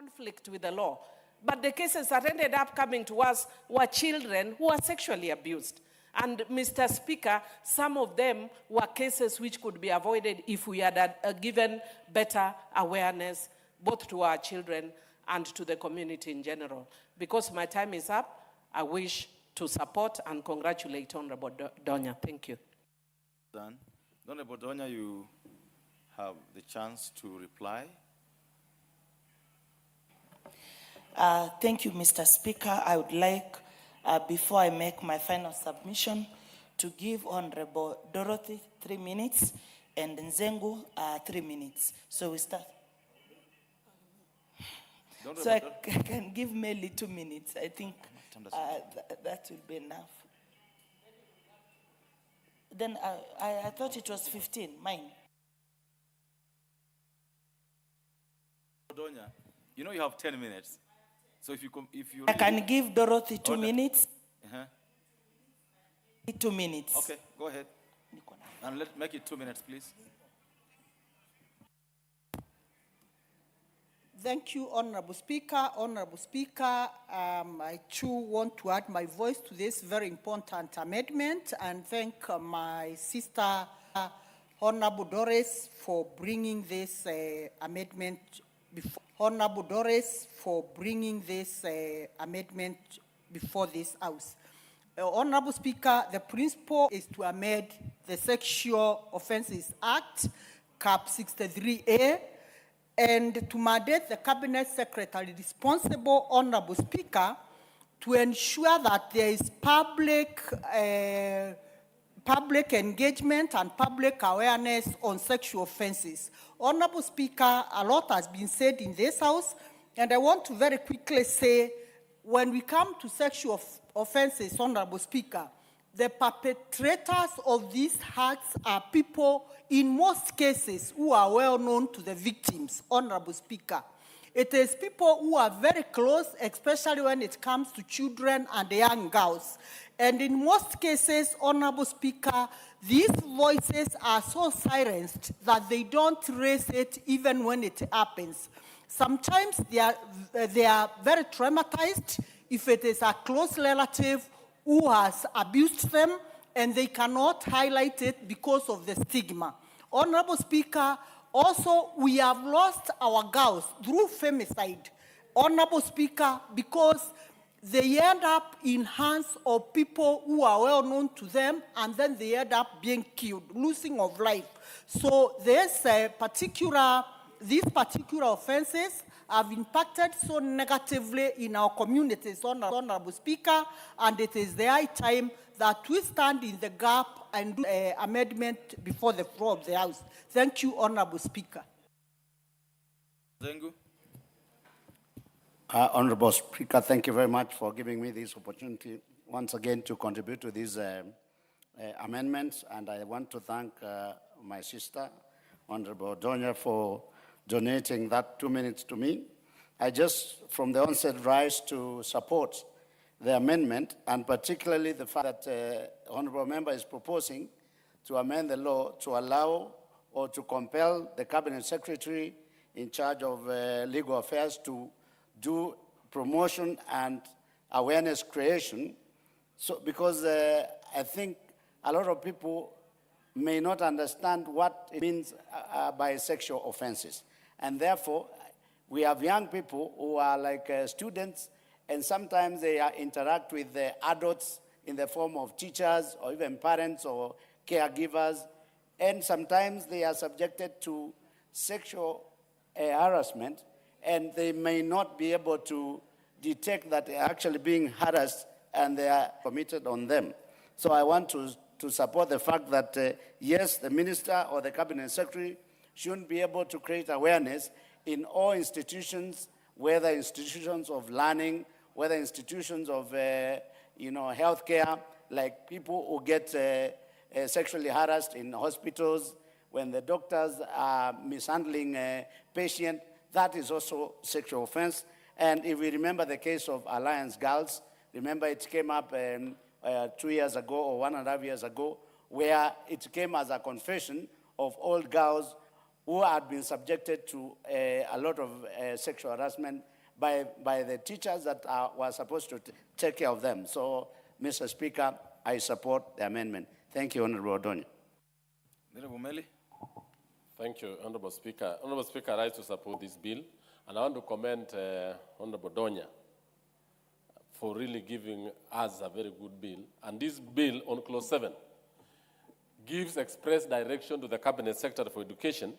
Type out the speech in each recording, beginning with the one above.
conflict with the law. But the cases that ended up coming to us were children who were sexually abused. And Mr. Speaker, some of them were cases which could be avoided if we had given better awareness both to our children and to the community in general. Because my time is up, I wish to support and congratulate Honorable Donya. Thank you. Done. Honorable Donya, you have the chance to reply. Thank you, Mr. Speaker. I would like, before I make my final submission, to give Honorable Dorothy 3 minutes and Nzengu 3 minutes. So we start. So I can give Melly 2 minutes. I think that will be enough. Then I thought it was 15, mine. Donya, you know you have 10 minutes. So if you I can give Dorothy 2 minutes. 2 minutes. Okay, go ahead. And let's make it 2 minutes, please. Thank you, Honorable Speaker. Honorable Speaker, I too want to add my voice to this very important amendment and thank my sister, Honorable Doris, for bringing this amendment before. Honorable Doris, for bringing this amendment before this House. Honorable Speaker, the principle is to amend the Sexual Offences Act, Cap 63A, and to mandate the Cabinet Secretary responsible, Honorable Speaker, to ensure that there is public engagement and public awareness on sexual offenses. Honorable Speaker, a lot has been said in this House, and I want to very quickly say, when we come to sexual offenses, Honorable Speaker, the perpetrators of these acts are people, in most cases, who are well known to the victims, Honorable Speaker. It is people who are very close, especially when it comes to children and young girls. And in most cases, Honorable Speaker, these voices are so silenced that they don't raise it even when it happens. Sometimes they are very traumatized if it is a close relative who has abused them, and they cannot highlight it because of the stigma. Honorable Speaker, also we have lost our girls through femicide, Honorable Speaker, because they end up in hands of people who are well known to them, and then they end up being killed, losing of life. So these particular offenses have impacted so negatively in our communities, Honorable Speaker, and it is the high time that we stand in the gap and do an amendment before the floor of the House. Thank you, Honorable Speaker. Zengu. Honorable Speaker, thank you very much for giving me this opportunity once again to contribute to these amendments. And I want to thank my sister, Honorable Donya, for donating that 2 minutes to me. I just, from the onset, rise to support the amendment, and particularly the fact that Honorable Member is proposing to amend the law to allow or to compel the Cabinet Secretary in charge of legal affairs to do promotion and awareness creation. So, because I think a lot of people may not understand what it means by sexual offenses. And therefore, we have young people who are like students, and sometimes they interact with the adults in the form of teachers or even parents or caregivers, and sometimes they are subjected to sexual harassment, and they may not be able to detect that they are actually being harassed and they are committed on them. So I want to support the fact that, yes, the minister or the cabinet secretary should be able to create awareness in all institutions, whether institutions of learning, whether institutions of healthcare, like people who get sexually harassed in hospitals, when the doctors are mishandling a patient, that is also sexual offense. And if we remember the case of Alliance Girls, remember it came up 2 years ago or 1.5 years ago, where it came as a confession of old girls who had been subjected to a lot of sexual harassment by the teachers that were supposed to take care of them. So, Mr. Speaker, I support the amendment. Thank you, Honorable Odonya. Honorable Meli. Thank you, Honorable Speaker. Honorable Speaker, I rise to support this bill, and I want to commend Honorable Donya for really giving us a very good bill. And this bill on Clause 7 gives express direction to the Cabinet Secretary for Education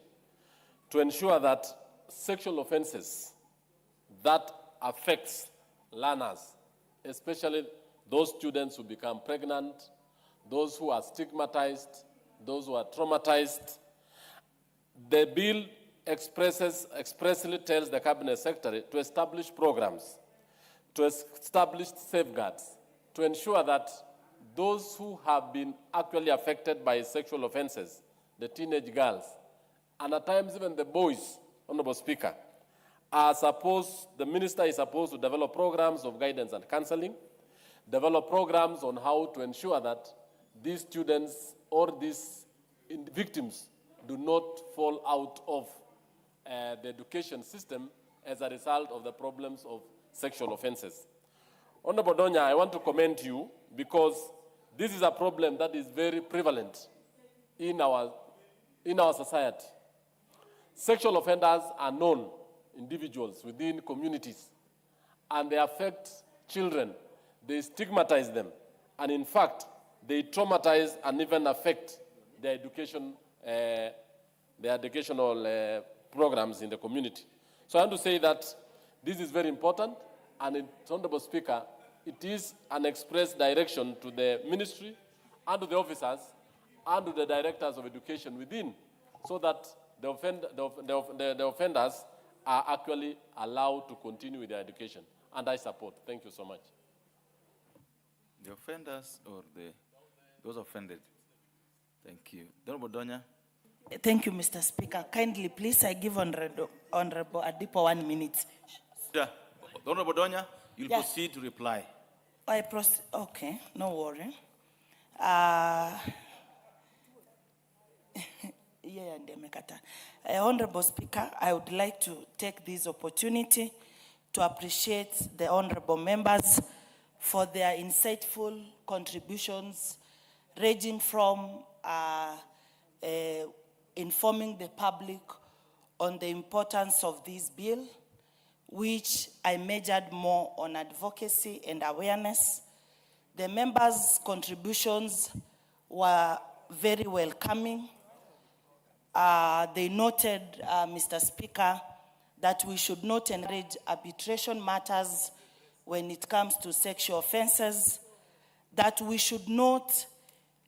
to ensure that sexual offenses that affects learners, especially those students who become pregnant, those who are stigmatized, those who are traumatized. The bill expressly tells the Cabinet Secretary to establish programs, to establish safeguards, to ensure that those who have been actually affected by sexual offenses, the teenage girls, and at times even the boys, Honorable Speaker, the minister is supposed to develop programs of guidance and counseling, develop programs on how to ensure that these students or these victims do not fall out of the education system as a result of the problems of sexual offenses. Honorable Donya, I want to commend you because this is a problem that is very prevalent in our society. Sexual offenders are known individuals within communities, and they affect children. They stigmatize them, and in fact, they traumatize and even affect their educational programs in the community. So I want to say that this is very important, and Honorable Speaker, it is an express direction to the ministry and to the officers and to the directors of education within, so that the offenders are actually allowed to continue with their education. And I support. Thank you so much. The offenders or those offended? Thank you. Honorable Donya. Thank you, Mr. Speaker. Kindly, please, I give Honorable Adipo 1 minute. Yeah. Honorable Donya, you'll Yeah. proceed to reply. Okay, no worry. Honorable Speaker, I would like to take this opportunity to appreciate the honorable members for their insightful contributions, ranging from informing the public on the importance of this bill, which I majored more on advocacy and awareness. The members' contributions were very welcoming. They noted, Mr. Speaker, that we should not encourage arbitration matters when it comes to sexual offenses, that we should not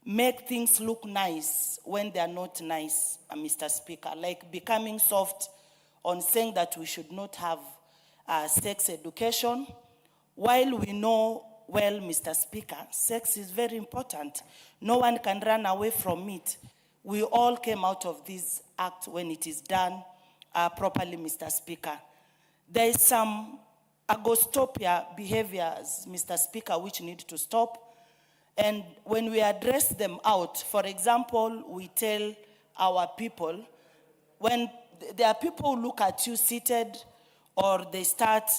make things look nice when they are not nice, Mr. Speaker, like becoming soft on saying that we should not have sex education, while we know well, Mr. Speaker, sex is very important. No one can run away from it. We all came out of this act when it is done properly, Mr. Speaker. There is some agostopia behaviors, Mr. Speaker, which need to stop. And when we address them out, for example, we tell our people, when there are people who look at you seated or they start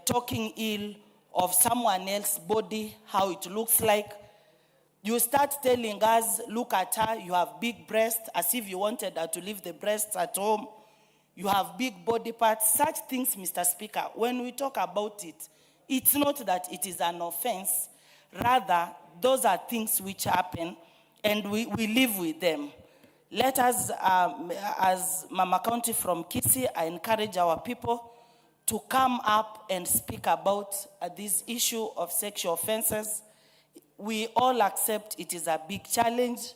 talking ill of someone else's body, how it looks like, you start telling us, look at her, you have big breasts, as if you wanted her to leave the breasts at home. You have big body parts. Such things, Mr. Speaker, when we talk about it, it's not that it is an offense. Rather, those are things which happen, and we live with them. Let us, as Mama County from Kisii, I encourage our people to come up and speak about this issue of sexual offenses. We all accept it is a big challenge.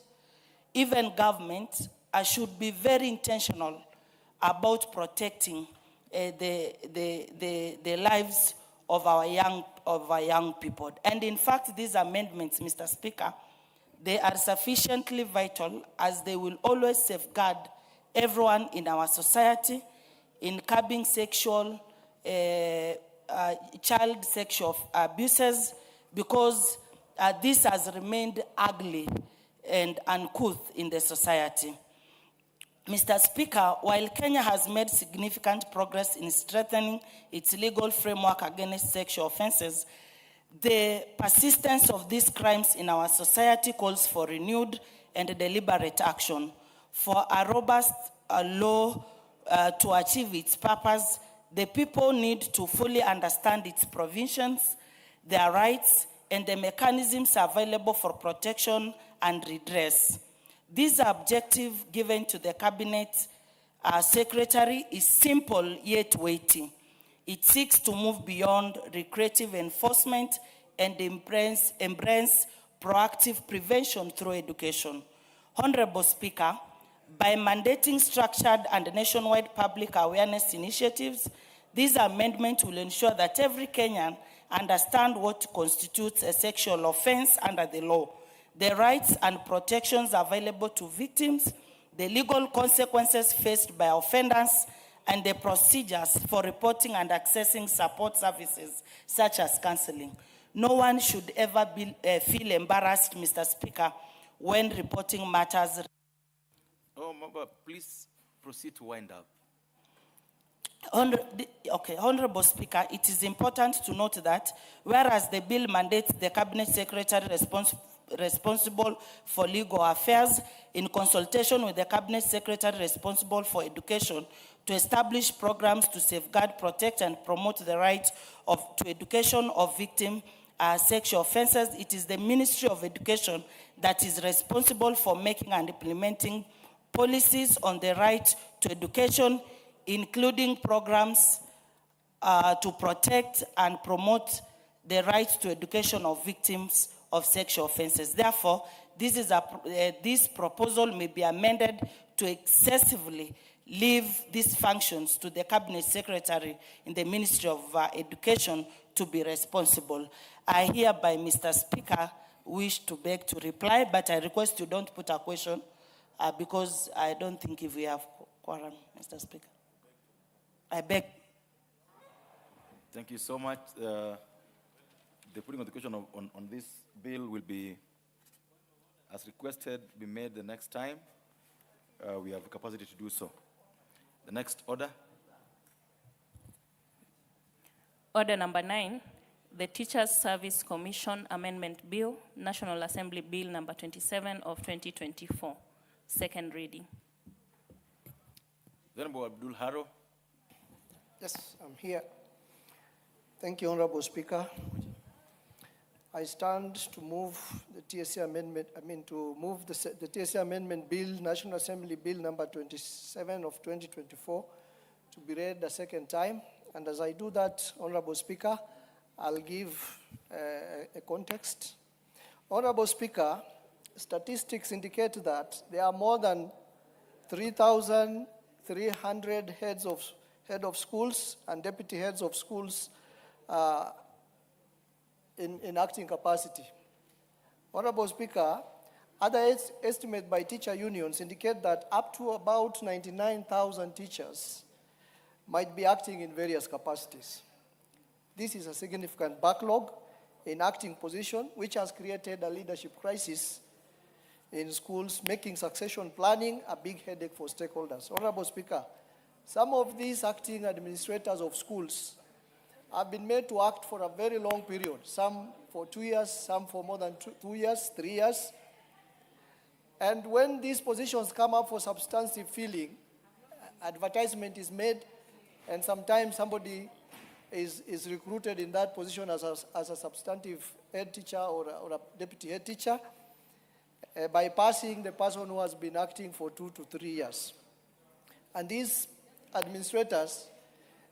Even government should be very intentional about protecting the lives of our young people. And in fact, these amendments, Mr. Speaker, they are sufficiently vital as they will always safeguard everyone in our society in curbing child sexual abuses, because this has remained ugly and uncouth in the society. Mr. Speaker, while Kenya has made significant progress in strengthening its legal framework against sexual offenses, the persistence of these crimes in our society calls for renewed and deliberate action. For a robust law to achieve its purpose, the people need to fully understand its provisions, their rights, and the mechanisms available for protection and redress. This objective given to the Cabinet Secretary is simple yet weighty. It seeks to move beyond recreative enforcement and embrace proactive prevention through education. Honorable Speaker, by mandating structured and nationwide public awareness initiatives, this amendment will ensure that every Kenyan understands what constitutes a sexual offense under the law, the rights and protections available to victims, the legal consequences faced by offenders, and the procedures for reporting and accessing support services such as counseling. No one should ever feel embarrassed, Mr. Speaker, when reporting matters. Oh, Mamba, please proceed to wind up. Honorable Speaker, it is important to note that whereas the bill mandates the Cabinet Secretary responsible for legal affairs, in consultation with the Cabinet Secretary responsible for education, to establish programs to safeguard, protect, and promote the right to education of victims sexual offenses, it is the Ministry of Education that is responsible for making and implementing policies on the right to education, including programs to protect and promote the right to education of victims of sexual offenses. Therefore, this proposal may be amended to excessively leave these functions to the Cabinet Secretary in the Ministry of Education to be responsible. I hereby, Mr. Speaker, wish to beg to reply, but I request you don't put a question because I don't think if we have quorum, Mr. Speaker. I beg. Thank you so much. The putting of the question on this bill will be, as requested, be made the next time. We have the capacity to do so. The next order. Order number 9, the Teachers Service Commission Amendment Bill, National Assembly Bill number 27 of 2024, second reading. Honorable Abdul Haro. Yes, I'm here. Thank you, Honorable Speaker. I stand to move the TSC amendment, the TSC amendment bill, National Assembly Bill number 27 of 2024, to be read a second time. And as I do that, Honorable Speaker, I'll give a context. Honorable Speaker, statistics indicate that there are more than 3,300 head of schools and deputy heads of schools in acting capacity. Honorable Speaker, other estimates by teacher unions indicate that up to about 99,000 teachers might be acting in various capacities. This is a significant backlog in acting position, which has created a leadership crisis in schools, making succession planning a big headache for stakeholders. Honorable Speaker, some of these acting administrators of schools have been made to act for a very long period, some for 2 years, some for more than 2 years, 3 years. And when these positions come up for substantive filling, advertisement is made, and sometimes somebody is recruited in that position as a substantive head teacher or a deputy head teacher, bypassing the person who has been acting for 2 to 3 years. And these administrators,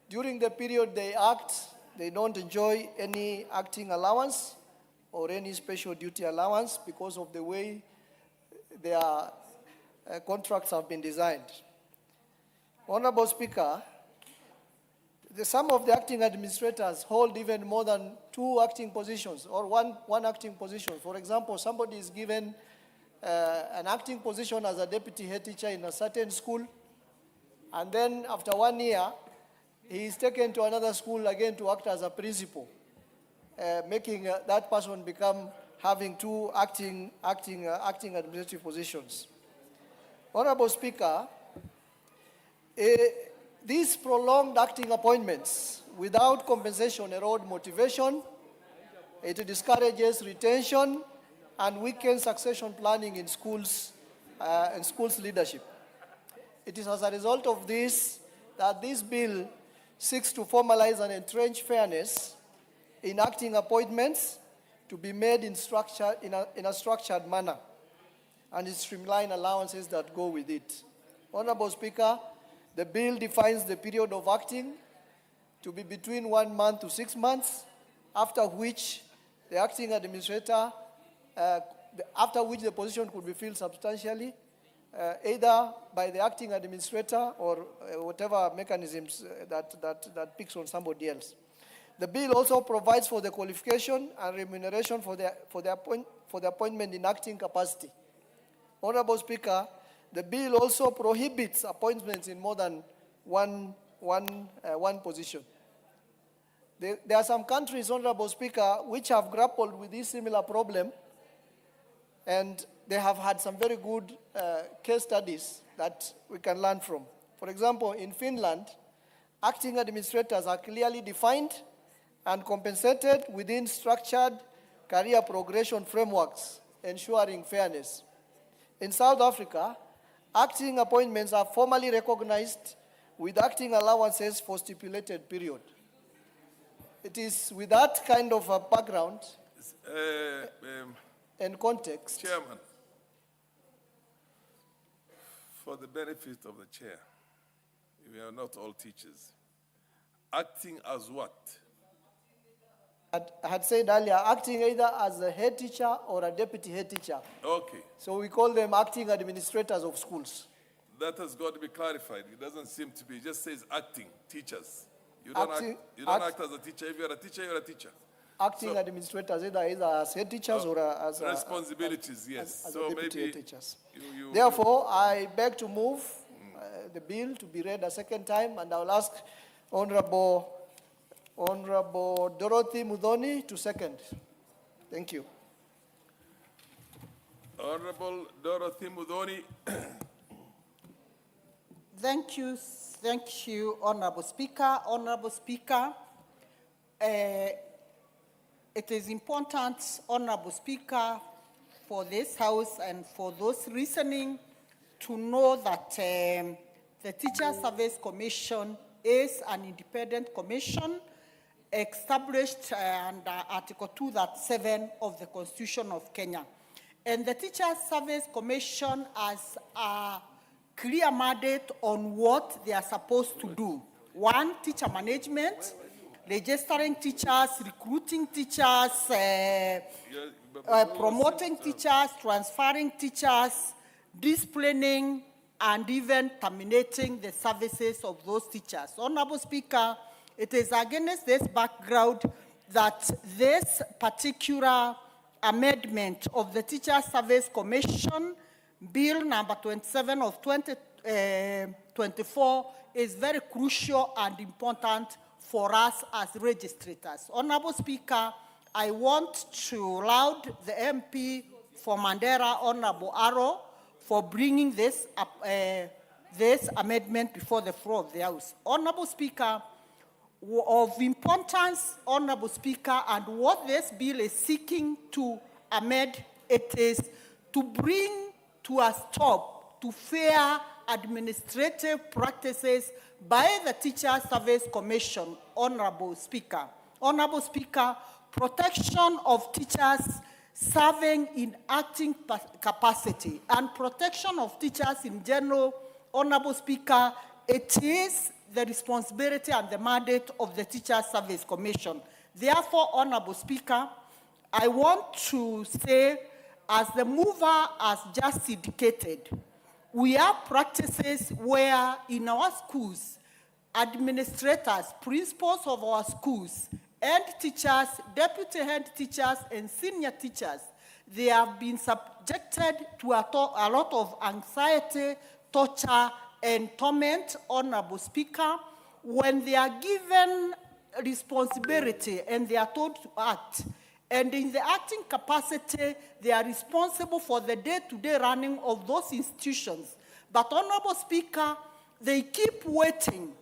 during the period they act, they don't enjoy any acting allowance or any special duty allowance because of the way their contracts have been designed. Honorable Speaker, some of the acting administrators hold even more than 2 acting positions or one acting position. For example, somebody is given an acting position as a deputy head teacher in a certain school, and then after 1 year, he is taken to another school again to act as a principal, making that person become having 2 acting administrative positions. Honorable Speaker, These prolonged acting appointments without compensation erode motivation, it discourages retention, and weakens succession planning in schools and schools leadership. It is as a result of this that this bill seeks to formalize and entrench fairness in acting appointments to be made in a structured manner, and streamline allowances that go with it. Honorable Speaker, the bill defines the period of acting to be between 1 month to 6 months, after which the acting administrator, after which the position could be filled substantially, either by the acting administrator or whatever mechanisms that picks on somebody else. The bill also provides for the qualification and remuneration for the appointment in acting capacity. Honorable Speaker, the bill also prohibits appointments in more than one position. There are some countries, Honorable Speaker, which have grappled with this similar problem, and they have had some very good case studies that we can learn from. For example, in Finland, acting administrators are clearly defined and compensated within structured career progression frameworks, ensuring fairness. In South Africa, acting appointments are formally recognized with acting allowances for stipulated period. It is with that kind of a background and context. Chairman, for the benefit of the chair, we are not all teachers. Acting as what? I had said earlier, acting either as a head teacher or a deputy head teacher. Okay, So we call them acting administrators of schools. that has got to be clarified. It doesn't seem to be, it just says acting, teachers. You don't act as a teacher. If you're a teacher, you're a teacher. Acting administrators, either as head teachers or as Responsibilities, yes. as So deputy maybe head teachers. you Therefore, I beg to move the bill to be read a second time, and I will ask Honorable Dorothy Muthoni to second. Thank you. Honorable Dorothy Muthoni. Thank you, Honorable Speaker. Honorable Speaker, it is important, Honorable Speaker, for this House and for those listening to know that the Teacher Service Commission is an independent commission established under Article 2.7 of the Constitution of Kenya. And the Teacher Service Commission has a clear mandate on what they are supposed to do. One, teacher management, registering teachers, recruiting teachers, promoting teachers, transferring teachers, disciplining, and even terminating the services of those teachers. Honorable Speaker, it is against this background that this particular amendment of the Teacher Service Commission, Bill number 27 of 2024, is very crucial and important for us as registrators. Honorable Speaker, I want to laud the MP for Mandera, Honorable Arrow, for bringing this amendment before the floor of the House. Honorable Speaker, of importance, Honorable Speaker, and what this bill is seeking to amend, it is to bring to a stop to fair administrative practices by the Teacher Service Commission, Honorable Speaker. Honorable Speaker, protection of teachers serving in acting capacity and protection of teachers in general, Honorable Speaker, it is the responsibility and the mandate of the Teacher Service Commission. Therefore, Honorable Speaker, I want to say, as the mover has just indicated, we have practices where in our schools, administrators, principals of our schools, head teachers, deputy head teachers, and senior teachers, they have been subjected to a lot of anxiety, torture, and torment, Honorable Speaker, when they are given responsibility and they are told to act. And in the acting capacity, they are responsible for the day-to-day running of those institutions. But, Honorable Speaker, they keep waiting,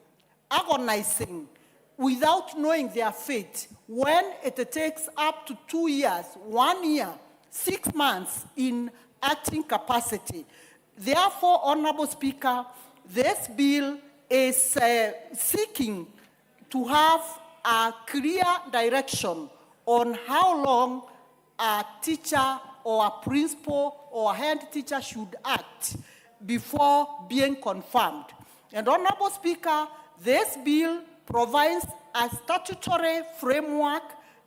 agonizing, without knowing their fate, when it takes up to 2 years, 1 year, 6 months in acting capacity. Therefore, Honorable Speaker, this bill is seeking to have a clear direction on how long a teacher or a principal or a head teacher should act before being confirmed. And Honorable Speaker, this bill provides a statutory framework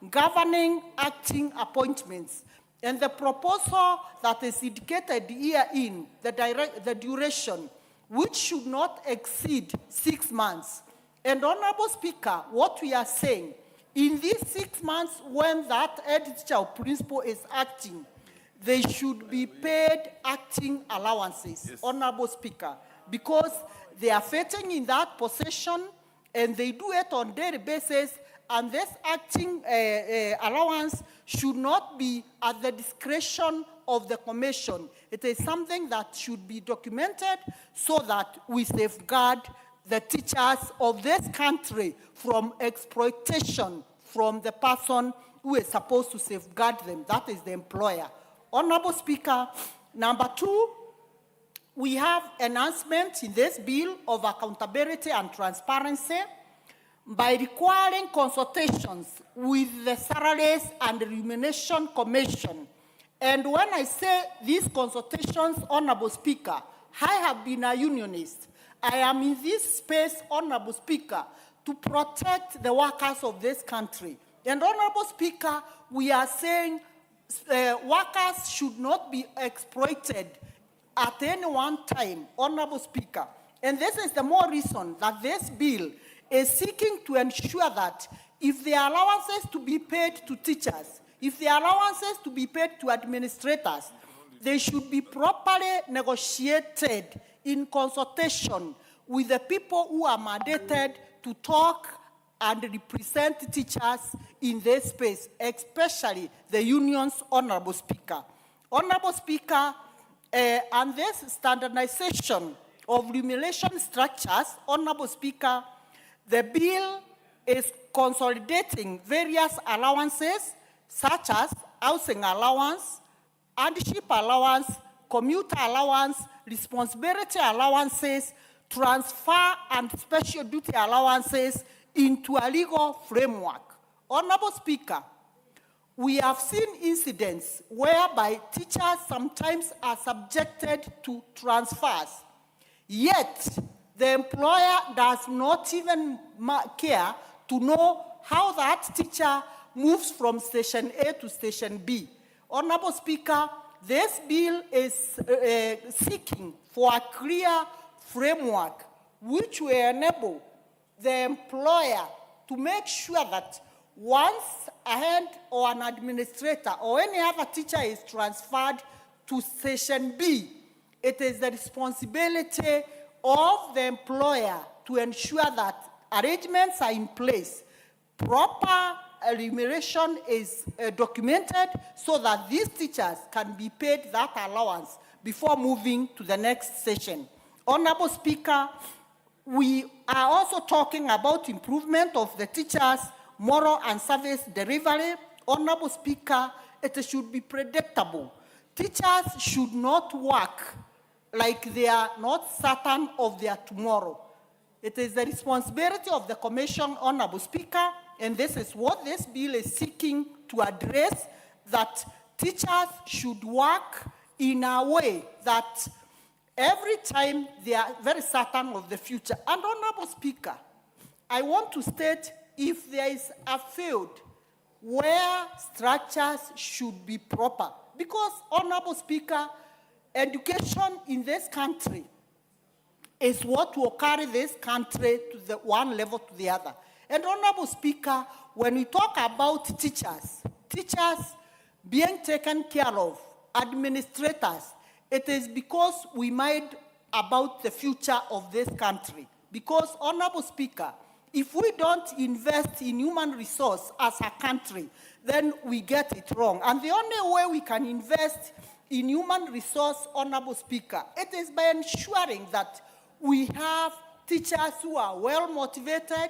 governing acting appointments. And the proposal that is indicated herein, the duration, which should not exceed 6 months. And Honorable Speaker, what we are saying, in these 6 months when that head teacher or principal is acting, they should be paid acting allowances, yes. Honorable Speaker, because they are fitting in that position and they do it on a daily basis, and this acting allowance should not be at the discretion of the commission. It is something that should be documented so that we safeguard the teachers of this country from exploitation from the person who is supposed to safeguard them, that is the employer. Honorable Speaker, number 2, we have enhancement in this bill of accountability and transparency by requiring consultations with the Salaries and Remuneration Commission. And when I say these consultations, Honorable Speaker, I have been a unionist. I am in this space, Honorable Speaker, to protect the workers of this country. And Honorable Speaker, we are saying workers should not be exploited at any one time, Honorable Speaker. And this is the more reason that this bill is seeking to ensure that if the allowances to be paid to teachers, if the allowances to be paid to administrators, they should be properly negotiated in consultation with the people who are mandated to talk and represent teachers in this space, especially the unions, Honorable Speaker. Honorable Speaker, and this standardization of remuneration structures, Honorable Speaker, the bill is consolidating various allowances such as housing allowance, hardship allowance, commuter allowance, responsibility allowances, transfer and special duty allowances into a legal framework. Honorable Speaker, we have seen incidents whereby teachers sometimes are subjected to transfers, yet the employer does not even care to know how that teacher moves from station A to station B. Honorable Speaker, this bill is seeking for a clear framework which will enable the employer to make sure that once a head or an administrator or any other teacher is transferred to station B, it is the responsibility of the employer to ensure that arrangements are in place, proper remuneration is documented so that these teachers can be paid that allowance before moving to the next session. Honorable Speaker, we are also talking about improvement of the teachers' moral and service delivery. Honorable Speaker, it should be predictable. Teachers should not work like they are not certain of their tomorrow. It is the responsibility of the Commission, Honorable Speaker, and this is what this bill is seeking to address, that teachers should work in a way that every time they are very certain of the future. And Honorable Speaker, I want to state if there is a field where structures should be proper, because Honorable Speaker, education in this country is what will carry this country to the one level to the other. And Honorable Speaker, when we talk about teachers being taken care of, administrators, it is because we mind about the future of this country. Because, Honorable Speaker, if we don't invest in human resource as a country, then we get it wrong. And the only way we can invest in human resource, Honorable Speaker, it is by ensuring that we have teachers who are well motivated,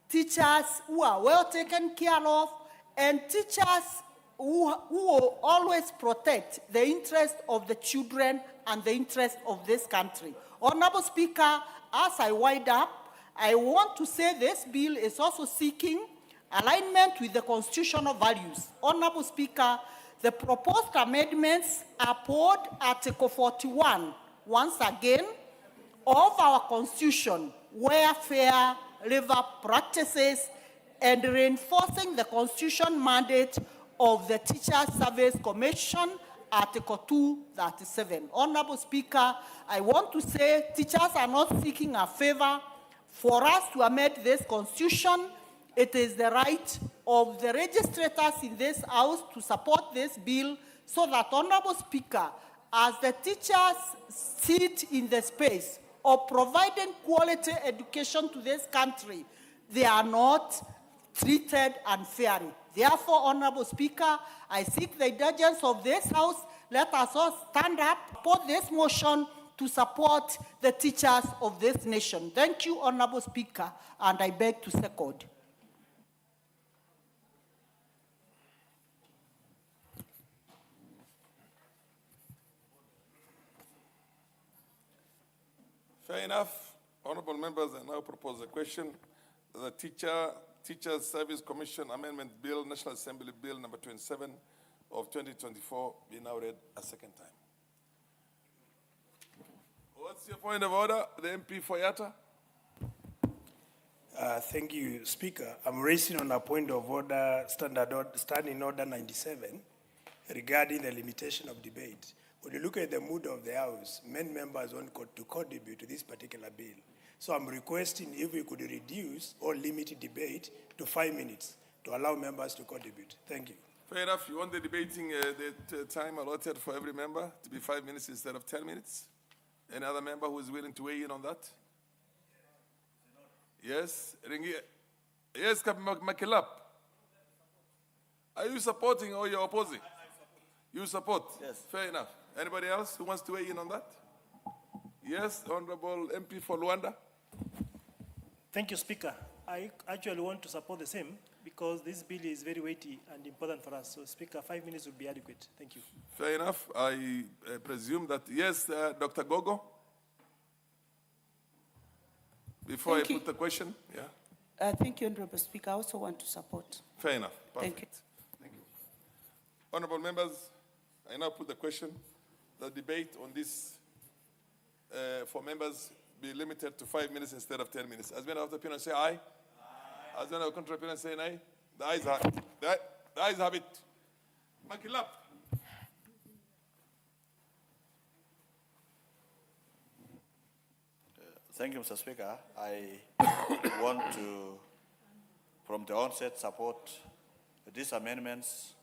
teachers who are well taken care of, and teachers who will always protect the interest of the children and the interest of this country. Honorable Speaker, as I wind up, I want to say this bill is also seeking alignment with the constitutional values. Honorable Speaker, the proposed amendments uphold Article 41, once again, of our Constitution, where fair labor practices, and reinforcing the Constitution mandate of the Teachers Service Commission, Article 237. Honorable Speaker, I want to say teachers are not seeking a favor for us to amend this Constitution. It is the right of the registrators in this House to support this bill so that, Honorable Speaker, as the teachers sit in the space of providing quality education to this country, they are not treated unfairly. Therefore, Honorable Speaker, I seek the indulgence of this House. Let us all stand up, support this motion to support the teachers of this nation. Thank you, Honorable Speaker, and I beg to second. Fair enough. Honorable members, I now propose a question. The Teachers Service Commission Amendment Bill, National Assembly Bill number 27 of 2024, be now read a second time. What's your point of order, the MP for Yatta? Thank you, Speaker. I'm raising on a point of order, Standing Order 97, regarding the limitation of debate. When you look at the mood of the House, many members want to contribute to this particular bill. So I'm requesting if we could reduce or limit debate to 5 minutes to allow members to contribute. Thank you. Fair enough. You want the debating the time allotted for every member to be 5 minutes instead of 10 minutes? Any other member who is willing to weigh in on that? Yes? Yes, Captain Makilap. Are you supporting or you're opposing? You support? Yes. Fair enough. Anybody else who wants to weigh in on that? Yes, Honorable MP for Luanda. Thank you, Speaker. I actually want to support the same because this bill is very weighty and important for us. So, Speaker, 5 minutes would be adequate. Thank you. Fair enough. I presume that, yes, Dr. Gogo? Before Thank I you. put the question, yeah. Thank you, Honorable Speaker. I also want to support. Fair enough. Perfect. Thank you. Thank you. Honorable members, I now put the question. The debate on this for members be limited to 5 minutes instead of 10 minutes. As many of the opinion say aye. Aye. As many of the contrary opinion say nay. The ayes have it. The ayes have it. Makilap. Thank you, Mr. Speaker. I want to, from the onset, support these amendments.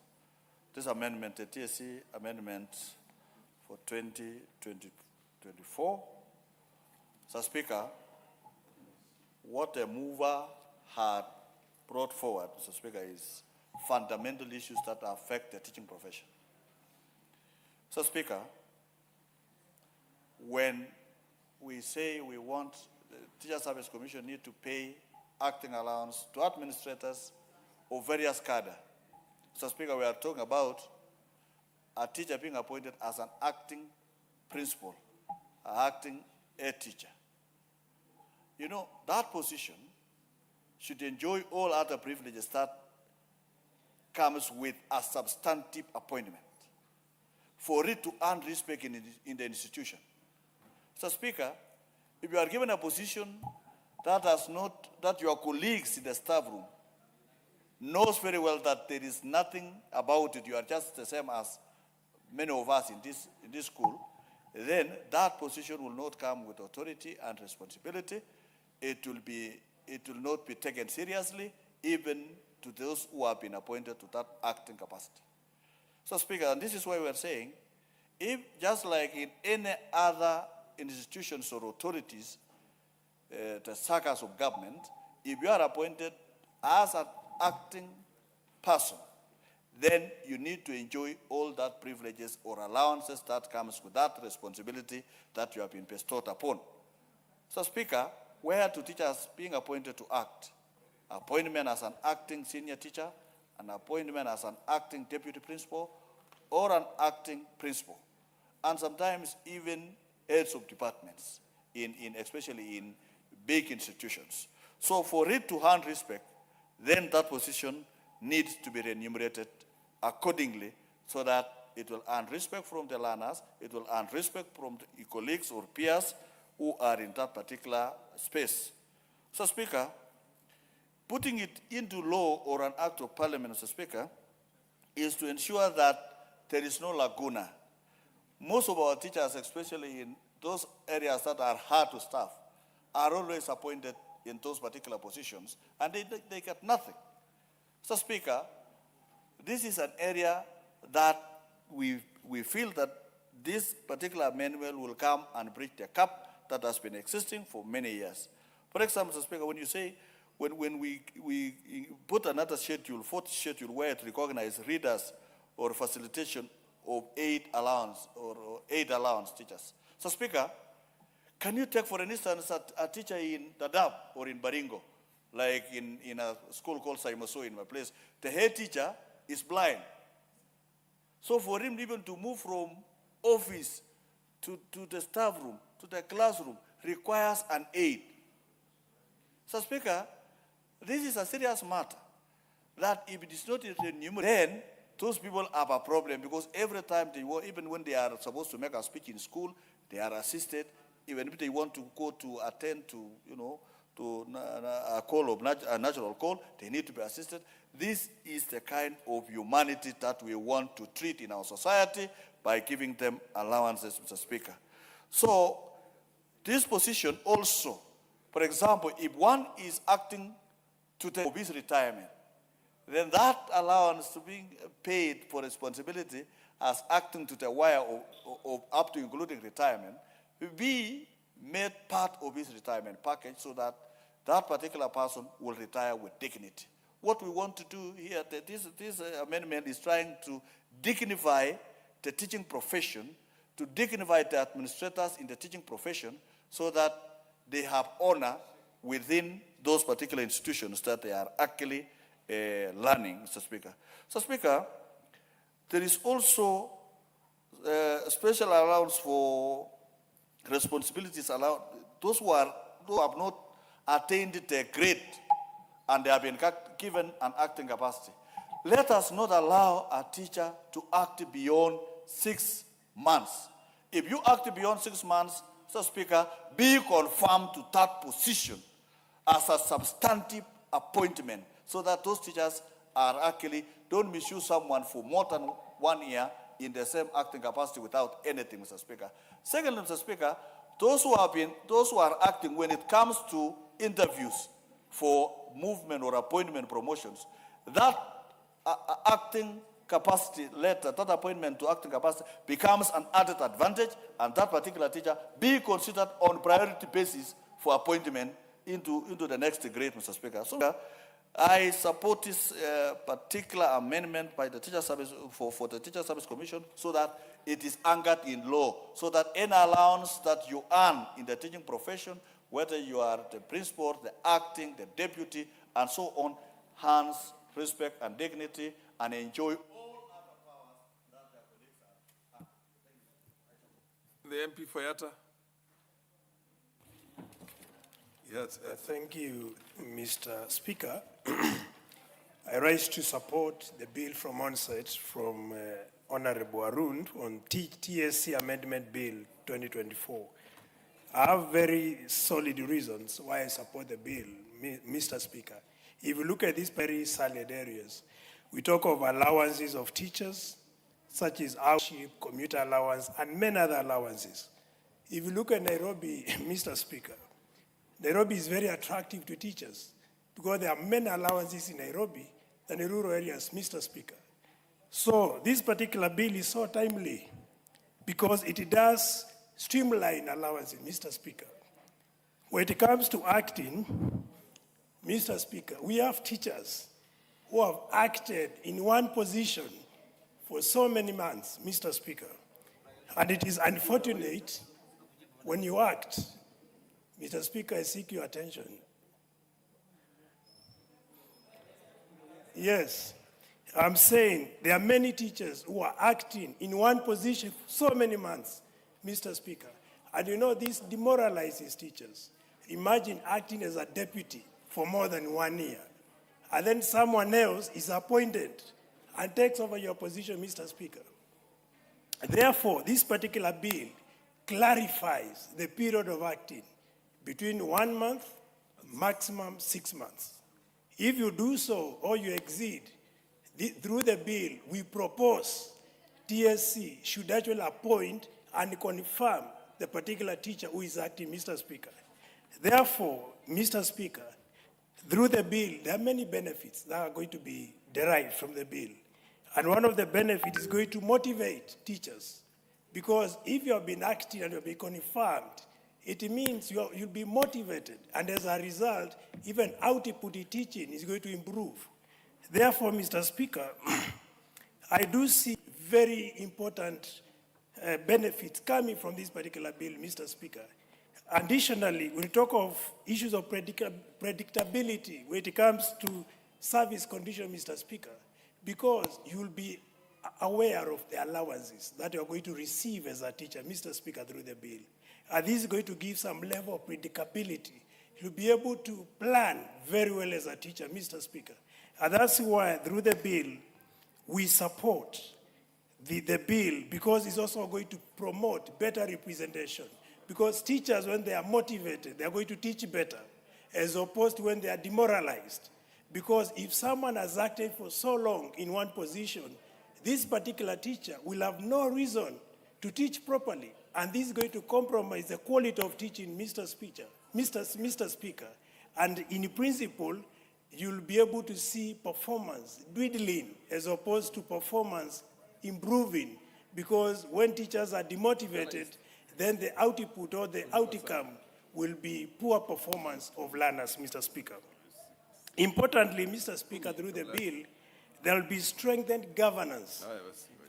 This amendment, the TSC amendment for 2024. Mr. Speaker, what the mover had brought forward, Mr. Speaker, is fundamental issues that affect the teaching profession. Mr. Speaker, when we say we want the Teacher Service Commission need to pay acting allowance to administrators of various cadre. Mr. Speaker, we are talking about a teacher being appointed as an acting principal, an acting head teacher. You know, that position should enjoy all other privileges that comes with a substantive appointment for it to earn respect in the institution. Mr. Speaker, if you are given a position that your colleagues in the staff room knows very well that there is nothing about it, you are just the same as many of us in this school, then that position will not come with authority and responsibility. It will not be taken seriously, even to those who have been appointed to that acting capacity. So, Speaker, and this is why we are saying, if just like in any other institutions or authorities, the circles of government, if you are appointed as an acting person, then you need to enjoy all that privileges or allowances that comes with that responsibility that you have been bestowed upon. So, Speaker, where to teachers being appointed to act? Appointment as an acting senior teacher, an appointment as an acting deputy principal, or an acting principal, and sometimes even heads of departments, especially in big institutions. So for it to earn respect, then that position needs to be remunerated accordingly so that it will earn respect from the learners, it will earn respect from the colleagues or peers who are in that particular space. So, Speaker, putting it into law or an act of parliament, Mr. Speaker, is to ensure that there is no lacuna. Most of our teachers, especially in those areas that are hard to staff, are always appointed in those particular positions, and they get nothing. So, Speaker, this is an area that we feel that this particular amendment will come and bridge the gap that has been existing for many years. For example, Mr. Speaker, when you say, when we put another schedule, fourth schedule, where it recognizes readers or facilitation of aid allowance or aid allowance teachers. So, Speaker, can you take, for instance, a teacher in Dadaab or in Baringo, like in a school called Saimaso in my place? The head teacher is blind. So for him even to move from office to the staff room, to the classroom, requires an aid. So, Speaker, this is a serious matter, that if it is not remunerated, then those people have a problem, because every time they want, even when they are supposed to make a speech in school, they are assisted. Even if they want to go to attend to, to a call of a natural call, they need to be assisted. This is the kind of humanity that we want to treat in our society by giving them allowances, Mr. Speaker. So this position also, for example, if one is acting to take his retirement, then that allowance to being paid for responsibility as acting to the wire of up to including retirement will be made part of his retirement package, so that that particular person will retire with dignity. What we want to do here, this amendment is trying to dignify the teaching profession, to dignify the administrators in the teaching profession, so that they have honor within those particular institutions that they are actually learning, Mr. Speaker. So, Speaker, there is also a special allowance for responsibilities allowed those who have not attained their grade and they have been given an acting capacity. Let us not allow a teacher to act beyond 6 months. If you act beyond 6 months, Mr. Speaker, be confirmed to that position as a substantive appointment, so that those teachers are actually, don't misuse someone for more than 1 year in the same acting capacity without anything, Mr. Speaker. Secondly, Mr. Speaker, those who are acting when it comes to interviews for movement or appointment promotions, that acting capacity letter, that appointment to acting capacity becomes an added advantage, and that particular teacher be considered on priority basis for appointment into the next grade, Mr. Speaker. So I support this particular amendment by the Teacher Service for the Teacher Service Commission, so that it is anchored in law, so that any allowance that you earn in the teaching profession, whether you are the principal, the acting, the deputy, and so on, earns respect and dignity and enjoy all other powers that their colleagues have. The MP for Yatta. Yes. Thank you, Mr. Speaker. I rise to support the bill from onset from Honorable Arun on TSC Amendment Bill 2024. I have very solid reasons why I support the bill, Mr. Speaker. If you look at these very salient areas, we talk of allowances of teachers, such as hardship, commuter allowance, and many other allowances. If you look at Nairobi, Mr. Speaker, Nairobi is very attractive to teachers because there are many allowances in Nairobi than in rural areas, Mr. Speaker. So this particular bill is so timely because it does streamline allowances, Mr. Speaker. When it comes to acting, Mr. Speaker, we have teachers who have acted in one position for so many months, Mr. Speaker. And it is unfortunate when you act Mr. Speaker, I seek your attention. Yes, I'm saying there are many teachers who are acting in one position for so many months, Mr. Speaker. And you know, this demoralizes teachers. Imagine acting as a deputy for more than 1 year. And then someone else is appointed and takes over your position, Mr. Speaker. Therefore, this particular bill clarifies the period of acting between 1 month, maximum 6 months. If you do so or you exceed, through the bill, we propose TSC should actually appoint and confirm the particular teacher who is acting, Mr. Speaker. Therefore, Mr. Speaker, through the bill, there are many benefits that are going to be derived from the bill. And one of the benefits is going to motivate teachers. Because if you have been acting and you have been confirmed, it means you'll be motivated. And as a result, even output teaching is going to improve. Therefore, Mr. Speaker, I do see very important benefits coming from this particular bill, Mr. Speaker. Additionally, when we talk of issues of predictability when it comes to service condition, Mr. Speaker, because you'll be aware of the allowances that you're going to receive as a teacher, Mr. Speaker, through the bill. And this is going to give some level of predictability. You'll be able to plan very well as a teacher, Mr. Speaker. And that's why, through the bill, we support the bill, because it's also going to promote better representation. Because teachers, when they are motivated, they are going to teach better, as opposed to when they are demoralized. Because if someone has acted for so long in one position, this particular teacher will have no reason to teach properly. And this is going to compromise the quality of teaching, Mr. Speaker. And in principle, you'll be able to see performance dwindling as opposed to performance improving. Because when teachers are demotivated, then the output or the outcome will be poor performance of learners, Mr. Speaker. Importantly, Mr. Speaker, through the bill, there will be strengthened governance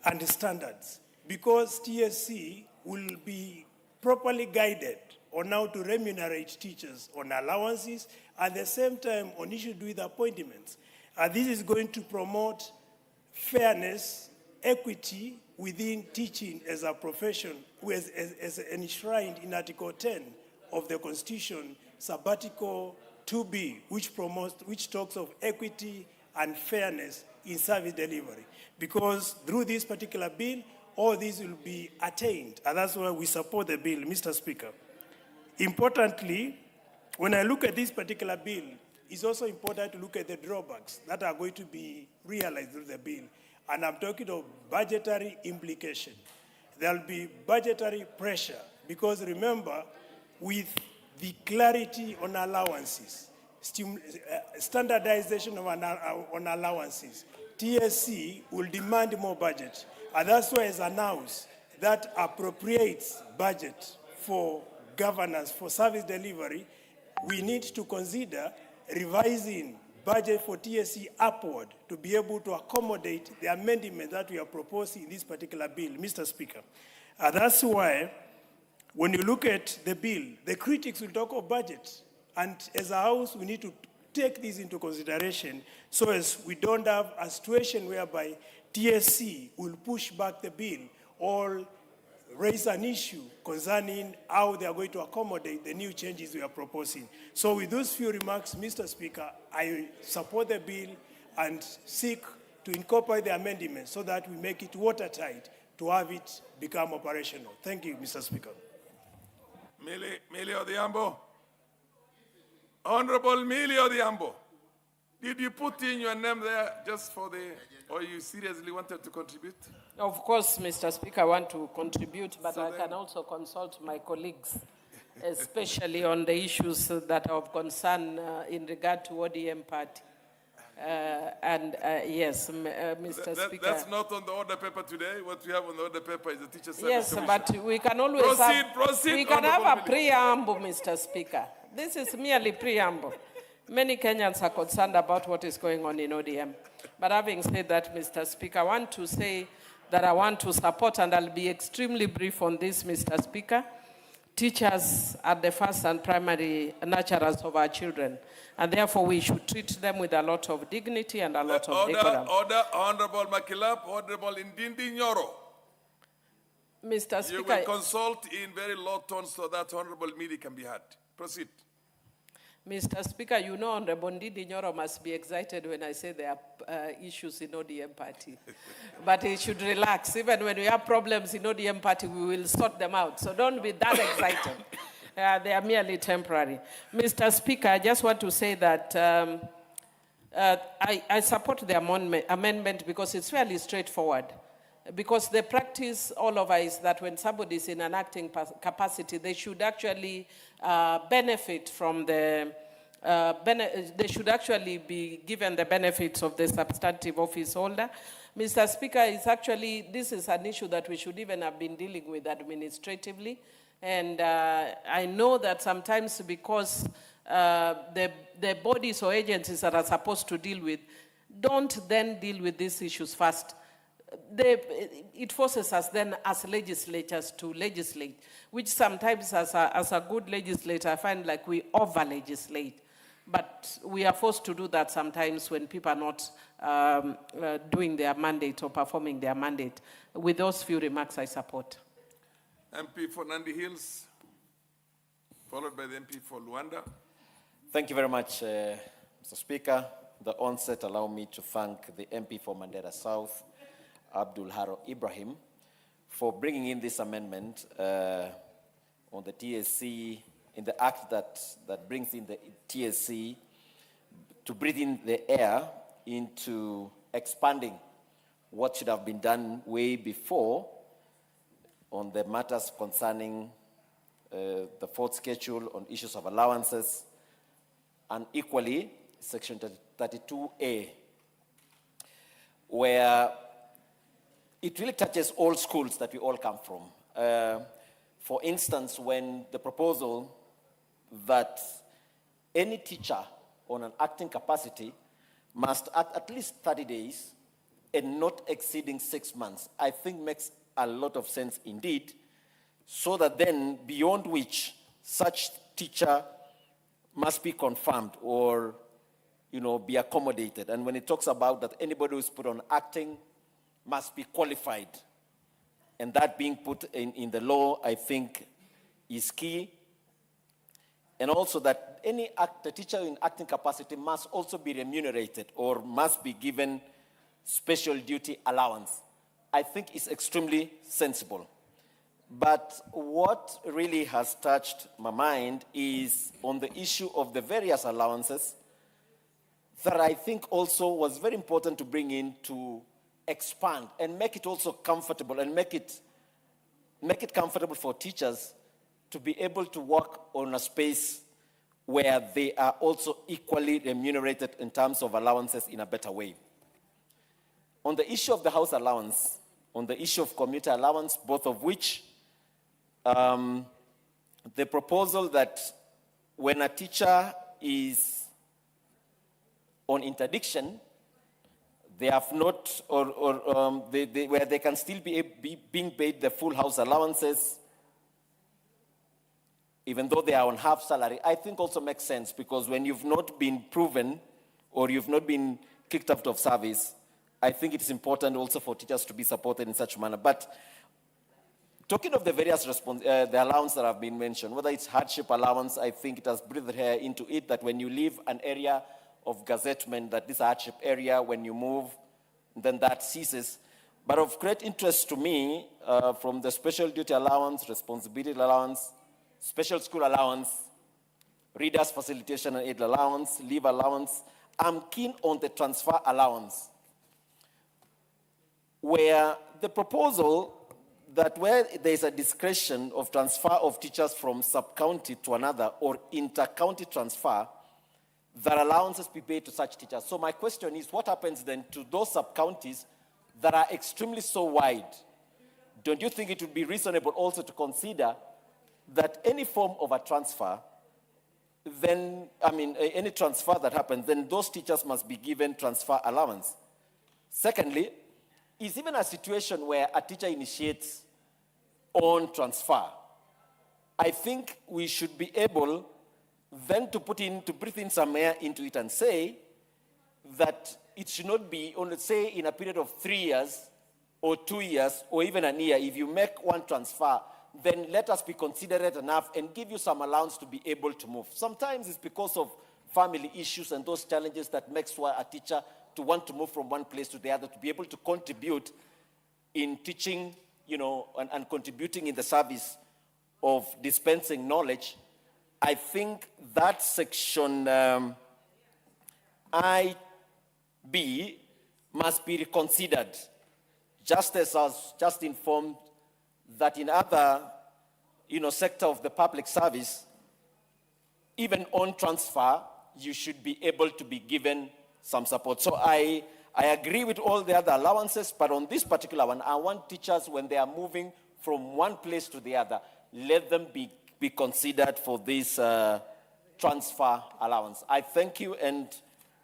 and standards, because TSC will be properly guided on how to remunerate teachers on allowances, at the same time on issues with appointments. And this is going to promote fairness, equity within teaching as a profession, as enshrined in Article 10 of the Constitution, Sabbatical 2B, which talks of equity and fairness in service delivery. Because through this particular bill, all these will be attained, and that's why we support the bill, Mr. Speaker. Importantly, when I look at this particular bill, it's also important to look at the drawbacks that are going to be realized through the bill. And I'm talking of budgetary implication. There'll be budgetary pressure, because remember, with the clarity on allowances, standardization on allowances, TSC will demand more budget. And that's why it's announced that appropriates budget for governance, for service delivery. We need to consider revising budget for TSC upward to be able to accommodate the amendment that we are proposing in this particular bill, Mr. Speaker. That's why, when you look at the bill, the critics will talk of budget. And as a House, we need to take this into consideration so as we don't have a situation whereby TSC will push back the bill or raise an issue concerning how they are going to accommodate the new changes we are proposing. So with those few remarks, Mr. Speaker, I support the bill and seek to incorporate the amendments so that we make it watertight to have it become operational. Thank you, Mr. Speaker. Millie Odhiambo. Honorable Millie Odhiambo. Did you put in your name there just for the, or you seriously wanted to contribute? Of course, Mr. Speaker, I want to contribute, but I can also consult my colleagues, especially on the issues that are of concern in regard to ODM party. Yes, Mr. Speaker. That's not on the order paper today. What we have on the order paper is the Teacher's Service Yes, Commission. but we can always proceed, we can have a Honorable preamble, Mr. Speaker. This is merely preamble. Many Kenyans are concerned about what is going on in ODM. But having said that, Mr. Speaker, I want to say that I want to support, and I'll be extremely brief on this, Mr. Speaker, teachers are the first and primary nurturers of our children, and therefore we should treat them with a lot of dignity and a lot of decorum. Order, Honorable Makilap, Honorable Ndindi Nyoro. Mr. You Speaker, will consult in very low tones so that Honorable Midi can be heard. Proceed. Mr. Speaker, you know Honorable Ndindi Nyoro must be excited when I say there are issues in ODM party. But he should relax. Even when we have problems in ODM party, we will sort them out. So don't be that excited. They are merely temporary. Mr. Speaker, I just want to say that I support the amendment because it's fairly straightforward. Because the practice all over is that when somebody is in an acting capacity, they should actually benefit from the, they should actually be given the benefits of the substantive office holder. Mr. Speaker, this is an issue that we should even have been dealing with administratively. And I know that sometimes because the bodies or agencies that are supposed to deal with don't then deal with these issues first. It forces us then as legislators to legislate, which sometimes as a good legislator, I find like we over-legislate. But we are forced to do that sometimes when people are not doing their mandate or performing their mandate. With those few remarks, I support. MP for Nandi Hills, followed by the MP for Luanda. Thank you very much, Mr. Speaker. The onset, allow me to thank the MP for Mandera South, Abdul Haro Ibrahim, for bringing in this amendment on the TSC, in the act that brings in the TSC to breathe in the air into expanding what should have been done way before on the matters concerning the fourth schedule on issues of allowances, and equally Section 32A, where it really touches all schools that we all come from. For instance, when the proposal that any teacher on an acting capacity must act at least 30 days and not exceeding 6 months, I think makes a lot of sense indeed, so that then beyond which such teacher must be confirmed or, be accommodated. And when it talks about that anybody who's put on acting must be qualified, and that being put in the law, I think, is key. And also that the teacher in acting capacity must also be remunerated or must be given special duty allowance. I think is extremely sensible. But what really has touched my mind is on the issue of the various allowances that I think also was very important to bring in to expand and make it also comfortable and make it comfortable for teachers to be able to work on a space where they are also equally remunerated in terms of allowances in a better way. On the issue of the house allowance, on the issue of commuter allowance, both of which, the proposal that when a teacher is on interdiction, they have not, where they can still be being paid the full house allowances, even though they are on half salary, I think also makes sense, because when you've not been proven or you've not been kicked out of service, I think it's important also for teachers to be supported in such a manner. But talking of the various the allowance that have been mentioned, whether it's hardship allowance, I think it has breathed here into it that when you leave an area of gazettement, that this hardship area, when you move, then that ceases. But of great interest to me, from the special duty allowance, responsibility allowance, special school allowance, readers facilitation and aid allowance, leave allowance, I'm keen on the transfer allowance, where the proposal that where there's a discretion of transfer of teachers from sub-county to another or inter-county transfer, that allowances be paid to such teachers. So my question is, what happens then to those sub-counties that are extremely so wide? Don't you think it would be reasonable also to consider that any form of a transfer, then, any transfer that happens, then those teachers must be given transfer allowance? Secondly, is even a situation where a teacher initiates on transfer, I think we should be able then to breathe in some air into it and say that it should not be only, say, in a period of 3 years or 2 years or even a year. If you make one transfer, then let us be considerate enough and give you some allowance to be able to move. Sometimes it's because of family issues and those challenges that makes a teacher to want to move from one place to the other, to be able to contribute in teaching, and contributing in the service of dispensing knowledge. I think that section IB must be reconsidered, just as I was just informed that in other, sector of the public service, even on transfer, you should be able to be given some support. So I agree with all the other allowances, but on this particular one, I want teachers, when they are moving from one place to the other, let them be considered for this transfer allowance. I thank you, and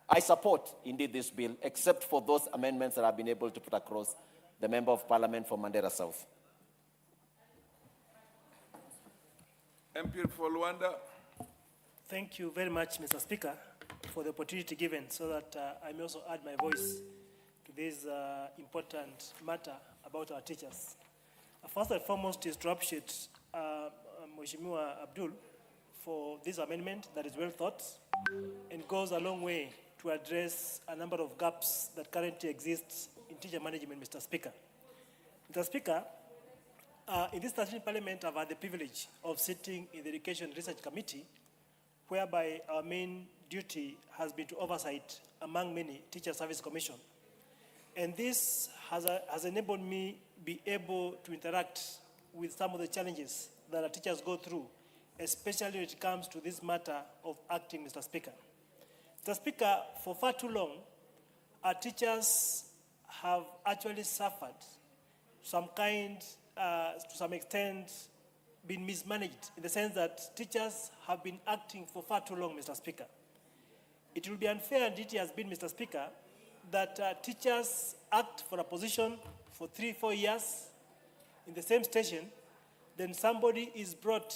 I support indeed this bill, except for those amendments that I've been able to put across the Member of Parliament for Mandera South. MP for Luanda. Thank you very much, Mr. Speaker, for the opportunity given so that I may also add my voice to this important matter about our teachers. First and foremost is to appreciate 𝑚𝑯𝑬 Abdul for this amendment that is well thought and goes a long way to address a number of gaps that currently exist in teacher management, Mr. Speaker. Mr. Speaker, in this 13th Parliament, I've had the privilege of sitting in the Education Research Committee, whereby our main duty has been to oversight, among many, Teacher Service Commission. And this has enabled me be able to interact with some of the challenges that our teachers go through, especially when it comes to this matter of acting, Mr. Speaker. Mr. Speaker, for far too long, our teachers have actually suffered some kind, to some extent, been mismanaged, in the sense that teachers have been acting for far too long, Mr. Speaker. It will be unfair, and it has been, Mr. Speaker, that teachers act for a position for 3-4 years in the same station, then somebody is brought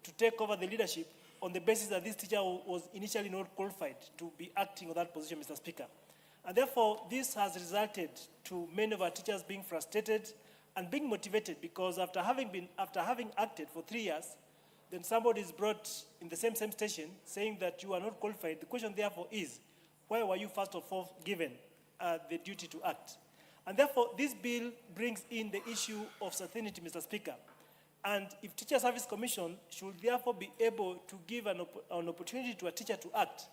to take over the leadership on the basis that this teacher was initially not qualified to be acting on that position, Mr. Speaker. And therefore, this has resulted to many of our teachers being frustrated and being motivated, because after having acted for 3 years, then somebody is brought in the same station saying that you are not qualified. The question therefore is, why were you first of all given the duty to act? And therefore, this bill brings in the issue of certainty, Mr. Speaker. And if Teacher Service Commission should therefore be able to give an opportunity to a teacher to act,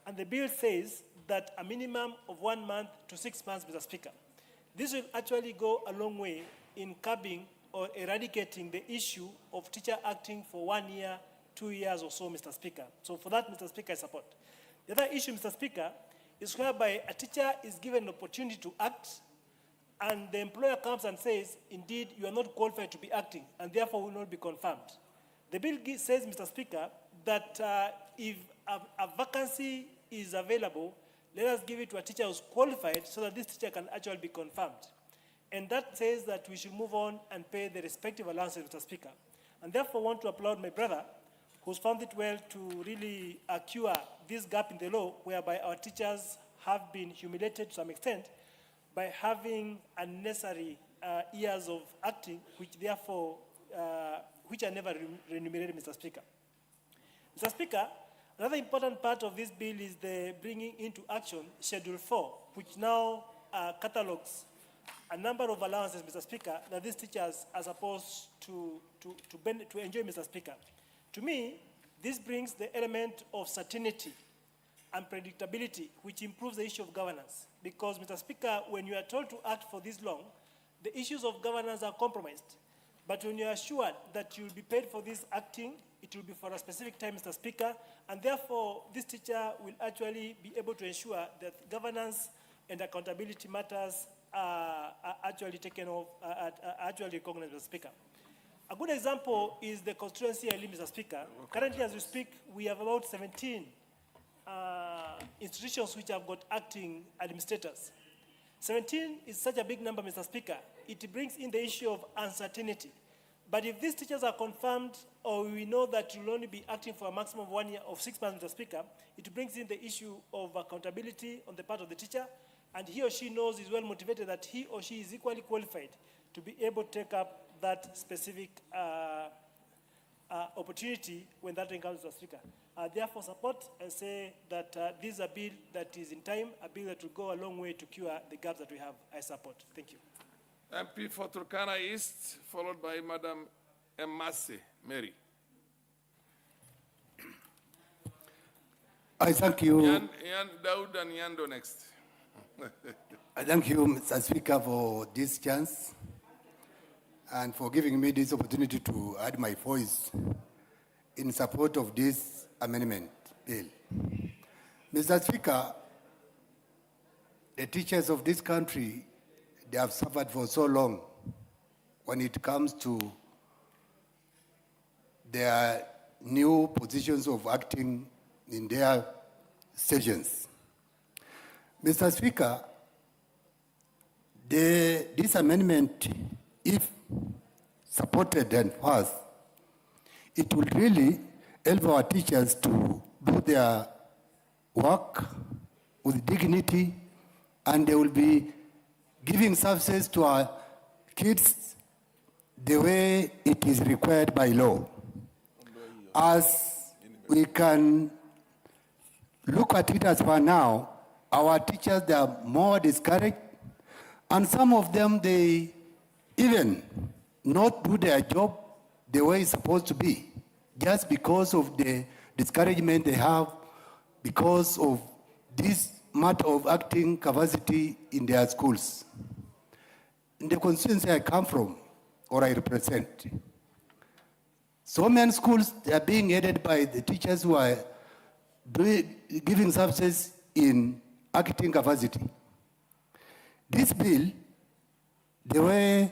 and the bill says that a minimum of 1 month to 6 months, Mr. Speaker, this will actually go a long way in curbing or eradicating the issue of teacher acting for 1 year, 2 years or so, Mr. Speaker. So for that, Mr. Speaker, I support. The other issue, Mr. Speaker, is whereby a teacher is given an opportunity to act, and the employer comes and says, indeed, you are not qualified to be acting, and therefore will not be confirmed. The bill says, Mr. Speaker, that if a vacancy is available, let us give it to a teacher who's qualified so that this teacher can actually be confirmed. And that says that we should move on and pay the respective allowances, Mr. Speaker. And therefore want to applaud my brother, who's found it well to really cure this gap in the law, whereby our teachers have been humiliated to some extent by having unnecessary years of acting, which therefore, which are never remunerated, Mr. Speaker. Mr. Speaker, another important part of this bill is the bringing into action Schedule 4, which now catalogs a number of allowances, Mr. Speaker, that these teachers are supposed to enjoy, Mr. Speaker. To me, this brings the element of certainty and predictability, which improves the issue of governance. Because, Mr. Speaker, when you are told to act for this long, the issues of governance are compromised. But when you are assured that you will be paid for this acting, it will be for a specific time, Mr. Speaker, and therefore this teacher will actually be able to ensure that governance and accountability matters are actually taken off, actually recognized, Mr. Speaker. A good example is the constituency I live, Mr. Speaker. Currently, as we speak, we have about 17 institutions which have got acting administrators. 17 is such a big number, Mr. Speaker. It brings in the issue of uncertainty. But if these teachers are confirmed, or we know that will only be acting for a maximum of 1 year of 6 months, Mr. Speaker, it brings in the issue of accountability on the part of the teacher, and he or she knows, is well motivated, that he or she is equally qualified to be able to take up that specific opportunity when that comes to the Speaker. Therefore, support and say that this is a bill that is in time, a bill that will go a long way to cure the gaps that we have. I support. Thank you. MP for Turkana East, followed by Madam 𝑚𝑯𝑬 Mary. I thank you. Yan Daud and Yando next. I thank you, Mr. Speaker, for this chance and for giving me this opportunity to add my voice in support of this amendment bill. Mr. Speaker, the teachers of this country, they have suffered for so long when it comes to their new positions of acting in their stations. Mr. Speaker, this amendment, if supported and passed, it will really help our teachers to do their work with dignity, and they will be giving services to our kids the way it is required by law. As we can look at it as for now, our teachers, they are more discouraged, and some of them, they even not do their job the way it's supposed to be, just because of the discouragement they have because of this matter of acting capacity in their schools. In the constituency I come from, or I represent, so many schools, they are being headed by the teachers who are giving services in acting capacity. This bill, the way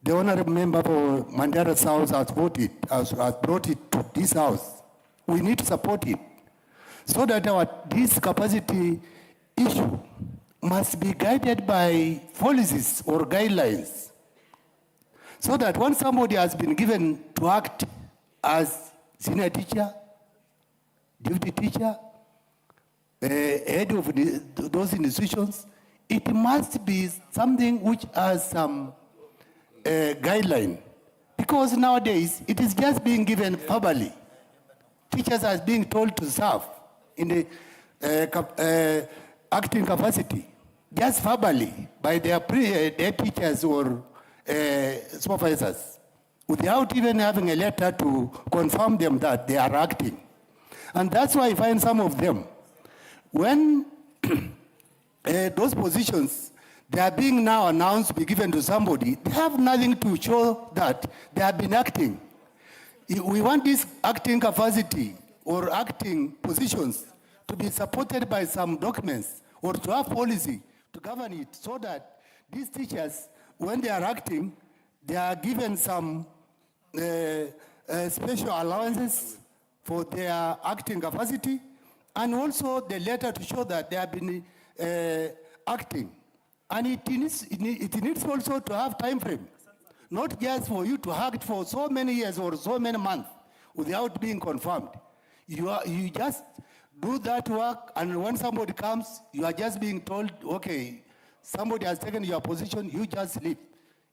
the honorable member for Mandara South has brought it to this house, we need to support it so that this capacity issue must be guided by policies or guidelines, so that when somebody has been given to act as senior teacher, deputy teacher, head of those institutions, it must be something which has some guideline. Because nowadays, it is just being given verbally. Teachers are being told to serve in the acting capacity, just verbally, by their teachers or supervisors, without even having a letter to confirm them that they are acting. And that's why I find some of them, when those positions, they are being now announced to be given to somebody, they have nothing to show that they have been acting. We want this acting capacity or acting positions to be supported by some documents or to have policy to govern it, so that these teachers, when they are acting, they are given some special allowances for their acting capacity, and also the letter to show that they have been acting. And it needs also to have time frame, not just for you to act for so many years or so many months without being confirmed. You just do that work, and when somebody comes, you are just being told, okay, somebody has taken your position, you just leave.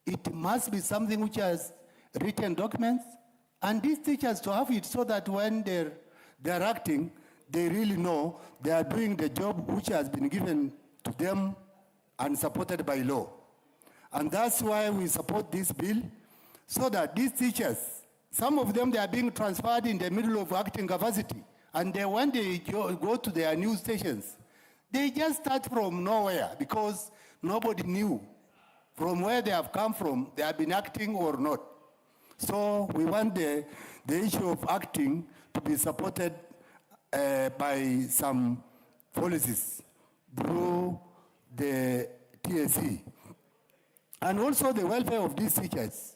It must be something which has written documents, and these teachers to have it so that when they're acting, they really know they are doing the job which has been given to them and supported by law. And that's why we support this bill, so that these teachers, some of them, they are being transferred in the middle of acting capacity. And when they go to their new stations, they just start from nowhere because nobody knew from where they have come from, they have been acting or not. So we want the issue of acting to be supported by some policies through the TSC. And also the welfare of these teachers.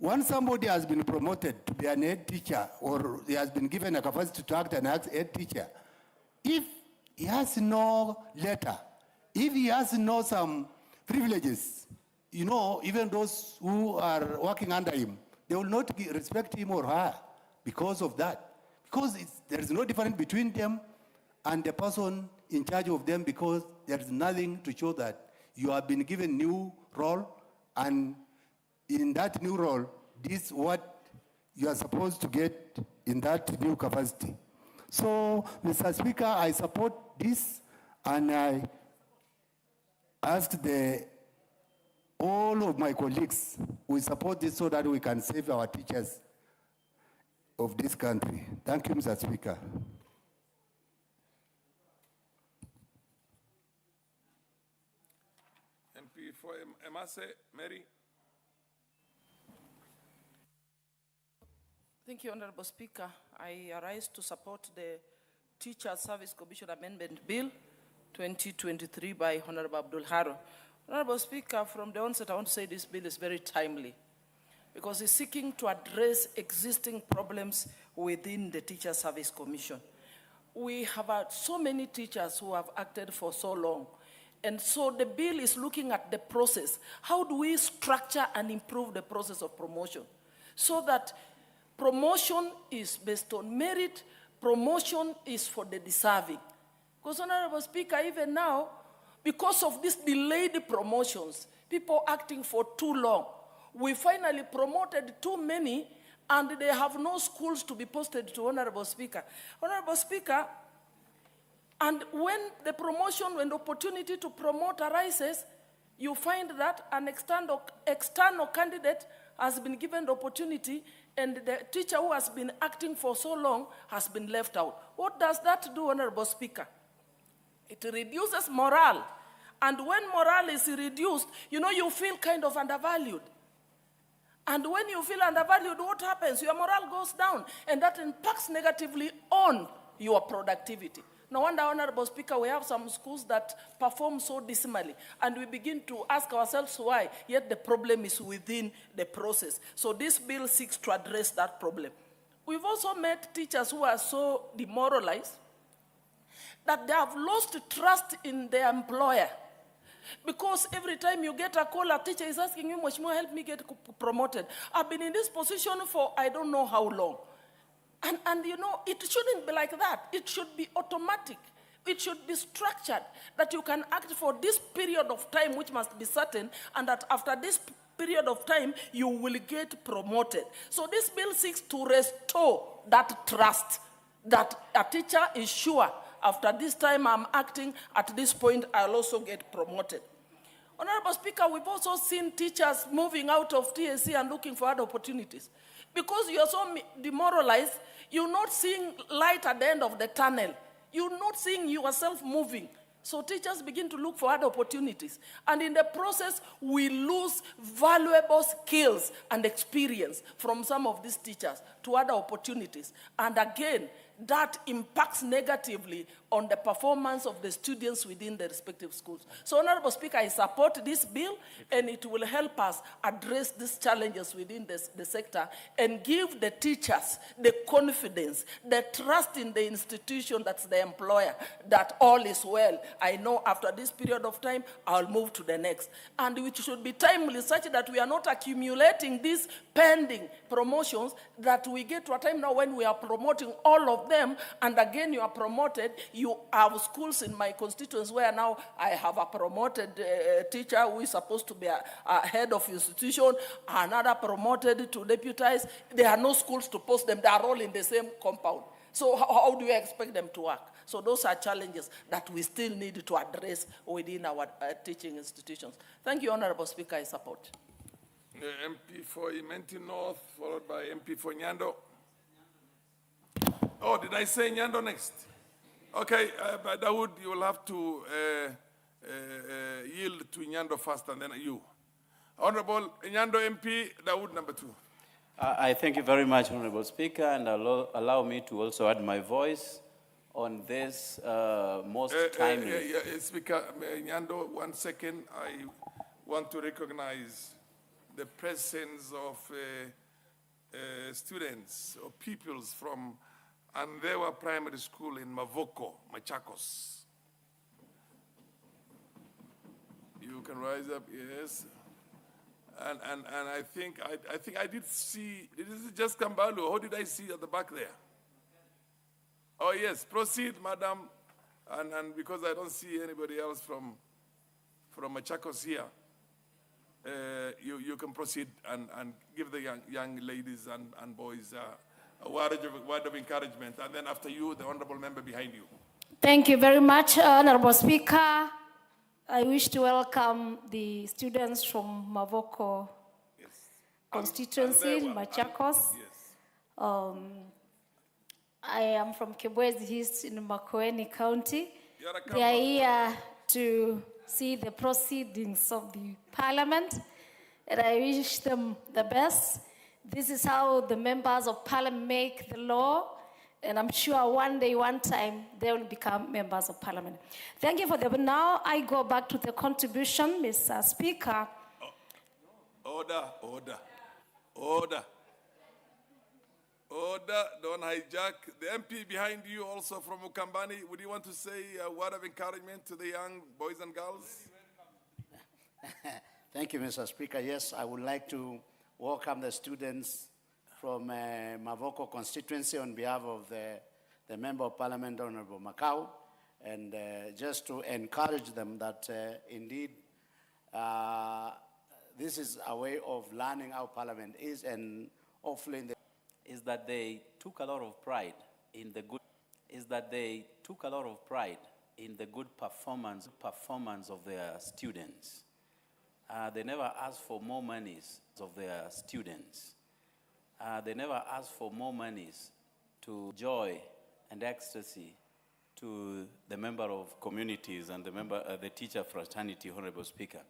Once somebody has been promoted to be an head teacher, or he has been given a capacity to act as head teacher, if he has no letter, if he has no some privileges, even those who are working under him, they will not respect him or her because of that. Because there is no difference between them and the person in charge of them, because there is nothing to show that you have been given new role, and in that new role, this is what you are supposed to get in that new capacity. So, Mr. Speaker, I support this, and I ask all of my colleagues, we support this so that we can save our teachers of this country. Thank you, Mr. Speaker. MP for 𝑚𝑯𝑬 Mary. Thank you, Honorable Speaker. I arise to support the Teacher Service Commission Amendment Bill 2023 by Honorable Abdul Haro. Honorable Speaker, from the onset, I want to say this bill is very timely because it's seeking to address existing problems within the Teacher Service Commission. We have had so many teachers who have acted for so long. And so the bill is looking at the process. How do we structure and improve the process of promotion so that promotion is based on merit, promotion is for the deserving? Because, Honorable Speaker, even now, because of these delayed promotions, people acting for too long, we finally promoted too many, and they have no schools to be posted to, Honorable Speaker. Honorable Speaker, and when the promotion, when the opportunity to promote arises, you find that an external candidate has been given the opportunity, and the teacher who has been acting for so long has been left out. What does that do, Honorable Speaker? It reduces morale. And when morale is reduced, you feel kind of undervalued. And when you feel undervalued, what happens? Your morale goes down, and that impacts negatively on your productivity. No wonder, Honorable Speaker, we have some schools that perform so dismally, and we begin to ask ourselves why, yet the problem is within the process. So this bill seeks to address that problem. We've also met teachers who are so demoralized that they have lost trust in their employer. Because every time you get a call, a teacher is asking you, "Mheshimiwa, help me get promoted. I've been in this position for I don't know how long." And it shouldn't be like that. It should be automatic. It should be structured that you can act for this period of time, which must be certain, and that after this period of time, you will get promoted. So this bill seeks to restore that trust, that a teacher is sure, after this time I'm acting, at this point I'll also get promoted. Honorable Speaker, we've also seen teachers moving out of TSC and looking for other opportunities. Because you're so demoralized, you're not seeing light at the end of the tunnel. You're not seeing yourself moving. So teachers begin to look for other opportunities. And in the process, we lose valuable skills and experience from some of these teachers to other opportunities. And again, that impacts negatively on the performance of the students within the respective schools. So, Honorable Speaker, I support this bill, and it will help us address these challenges within the sector and give the teachers the confidence, the trust in the institution that's the employer, that all is well. I know after this period of time, I'll move to the next. And which should be timely, such that we are not accumulating these pending promotions, that we get to a time now when we are promoting all of them, and again you are promoted. You have schools in my constituents where now I have a promoted teacher who is supposed to be a head of institution, another promoted to deputize. There are no schools to post them. They are all in the same compound. So how do you expect them to work? So those are challenges that we still need to address within our teaching institutions. Thank you, Honorable Speaker. I support. MP for Imenti North, followed by MP for Nyando. Oh, did I say Nyando next? Okay, but Dawood, you will have to yield to Nyando first, and then you. Honorable Nyando MP, Dawood number 2. I thank you very much, Honorable Speaker, and allow me to also add my voice on this most timely. Speaker Nyando, 1 second. I want to recognize the presence of students or pupils from 𝑚𝑯𝑬 Primary School in Mavoko, Machakos. You can rise up, yes. And I think I did see, this is just Kambalu. How did I see at the back there? Oh yes, proceed, madam. And because I don't see anybody else from Machakos here, you can proceed and give the young ladies and boys a word of encouragement. And then after you, the honorable member behind you. Thank you very much, Honorable Speaker. I wish to welcome the students from 𝑚𝑉𝑜𝑘O constituency, Machakos. Yes. I am from Kibwezi East in Makueni County. They are here to see the proceedings of the parliament, and I wish them the best. This is how the members of parliament make the law, and I'm sure one day, one time, they will become members of parliament. Thank you for that. But now I go back to the contribution, Mr. Speaker. Order, order, order. Order, don't hijack. The MP behind you, also from Ukambani, would you want to say a word of encouragement to the young boys and girls? Thank you, Mr. Speaker. Yes, I would like to welcome the students from 𝑚𝑉𝑜𝑘O constituency on behalf of the Member of Parliament, Honorable Makau, and just to encourage them that indeed this is a way of learning how Parliament is, and hopefully in the is that they took a lot of pride in the good performance of their students. They never asked for more monies of their students. They never asked for more monies to joy and ecstasy to the member of communities and the teacher fraternity, Honorable Speaker.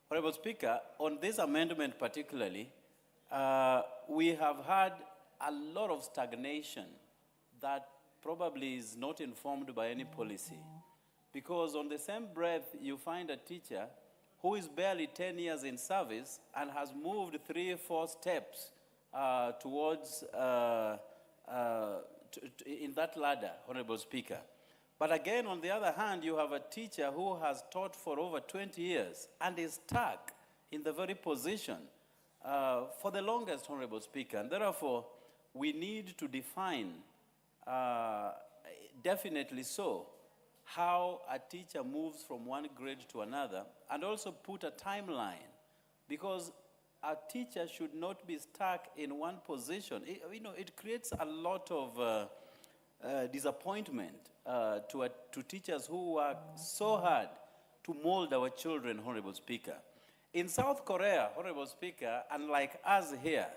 Honorable Speaker, on this amendment particularly, we have had a lot of stagnation that probably is not informed by any policy. Because on the same breath, you find a teacher who is barely 10 years in service and has moved 3 or 4 steps towards in that ladder, Honorable Speaker. But again, on the other hand, you have a teacher who has taught for over 20 years and is stuck in the very position for the longest, Honorable Speaker. And therefore, we need to define, definitely so, how a teacher moves from one grade to another, and also put a timeline, because a teacher should not be stuck in one position. It creates a lot of disappointment to teachers who work so hard to mold our children, Honorable Speaker. In South Korea, Honorable Speaker, unlike us here,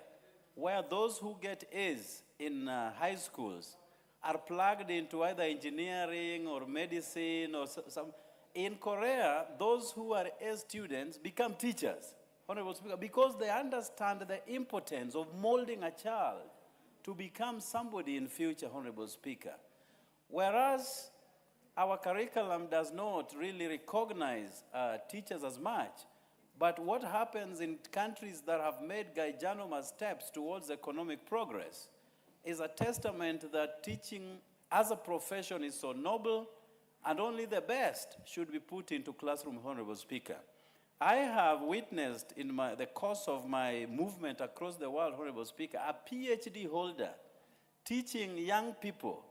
where those who get A's in high schools are plugged into either engineering or medicine or some. In Korea, those who are A students become teachers, Honorable Speaker, because they understand the importance of molding a child to become somebody in future, Honorable Speaker. Whereas our curriculum does not really recognize teachers as much. But what happens in countries that have made gigantic steps towards economic progress is a testament that teaching as a profession is so noble, and only the best should be put into classroom, Honorable Speaker. I have witnessed in the course of my movement across the world, Honorable Speaker, a PhD holder teaching young people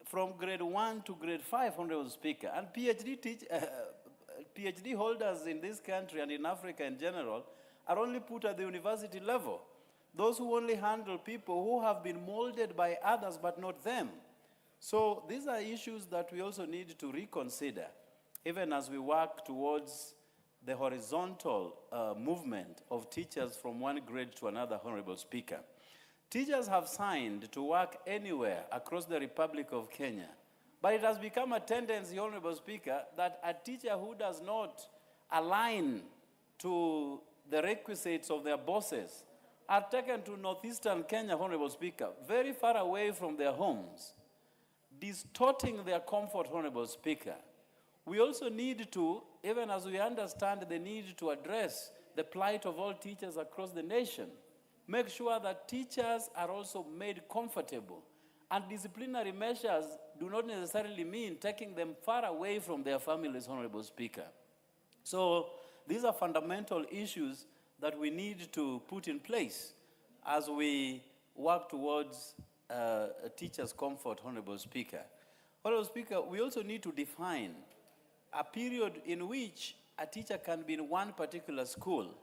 from grade 1 to grade 5, Honorable Speaker, and PhD holders in this country and in Africa in general are only put at the university level. Those who only handle people who have been molded by others but not them. So these are issues that we also need to reconsider, even as we work towards the horizontal movement of teachers from one grade to another, Honorable Speaker. Teachers have signed to work anywhere across the Republic of Kenya. But it has become a tendency, Honorable Speaker, that a teacher who does not align to the requisites of their bosses are taken to northeastern Kenya, Honorable Speaker, very far away from their homes, distorting their comfort, Honorable Speaker. We also need to, even as we understand the need to address the plight of all teachers across the nation, make sure that teachers are also made comfortable. And disciplinary measures do not necessarily mean taking them far away from their families, Honorable Speaker. So these are fundamental issues that we need to put in place as we work towards a teacher's comfort, Honorable Speaker. Honorable Speaker, we also need to define a period in which a teacher can be in one particular school.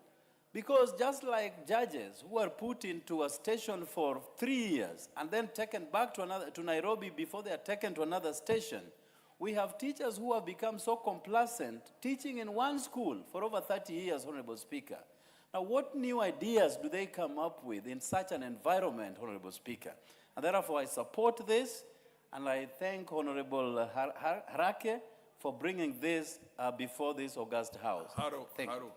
Because just like judges who are put into a station for 3 years and then taken back to Nairobi before they are taken to another station, we have teachers who have become so complacent teaching in one school for over 30 years, Honorable Speaker. Now, what new ideas do they come up with in such an environment, Honorable Speaker? And therefore, I support this, and I thank Honorable Harake for bringing this before this august House. Thank you.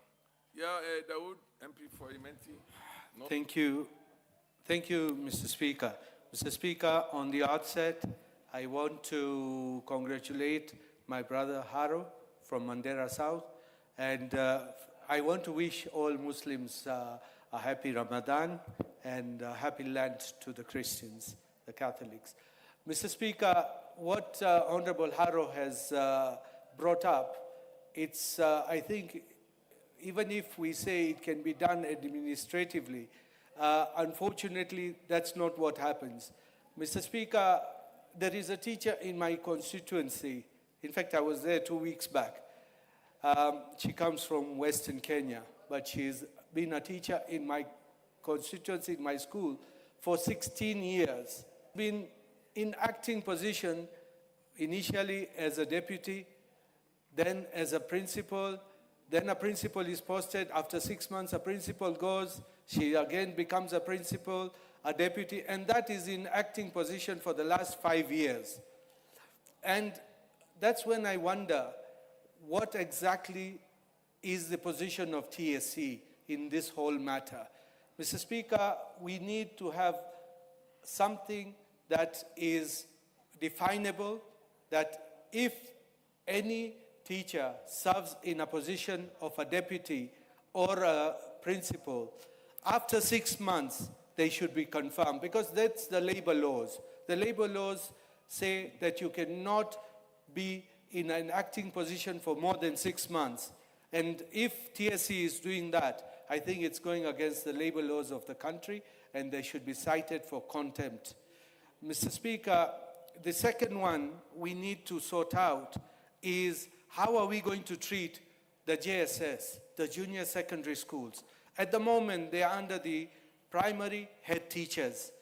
Yeah, Dawood, MP for Imenti. No? Thank you. Thank you, Mr. Speaker. Mr. Speaker, on the outset, I want to congratulate my brother Haro from Mandera South, and I want to wish all Muslims a happy Ramadan and a happy Lent to the Christians, the Catholics. Mr. Speaker, what Honorable Haro has brought up, it's, I think, even if we say it can be done administratively, unfortunately, that's not what happens. Mr. Speaker, there is a teacher in my constituency. In fact, I was there 2 weeks back. She comes from Western Kenya, but she's been a teacher in my constituency, in my school, for 16 years. Been in acting position, initially as a deputy, then as a principal. Then a principal is posted. After 6 months, a principal goes. She again becomes a principal, a deputy, and that is in acting position for the last 5 years. And that's when I wonder, what exactly is the position of TSC in this whole matter? Mr. Speaker, we need to have something that is definable, that if any teacher serves in a position of a deputy or a principal, after 6 months, they should be confirmed, because that's the labor laws. The labor laws say that you cannot be in an acting position for more than 6 months. And if TSC is doing that, I think it's going against the labor laws of the country, and they should be cited for contempt. Mr. Speaker, the second one we need to sort out is, how are we going to treat the JSS, the junior secondary schools? At the moment, they are under the primary head teachers,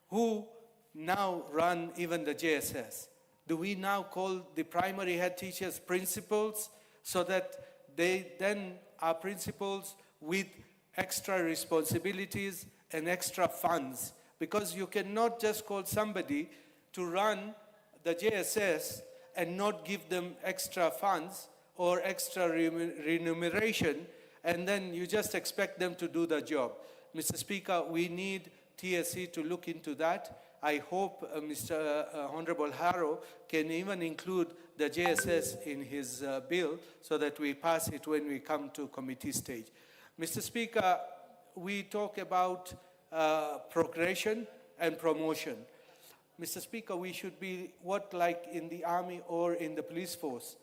who now run even the JSS. Do we now call the primary head teachers principals, so that they then are principals with extra responsibilities and extra funds? Because you cannot just call somebody to run the JSS and not give them extra funds or extra remuneration, and then you just expect them to do the job. Mr. Speaker, we need TSC to look into that. I hope Mr. Honorable Haro can even include the JSS in his bill, so that we pass it when we come to committee stage. Mr. Speaker, we talk about progression and promotion. Mr. Speaker, we should be what, like in the army or in the police force.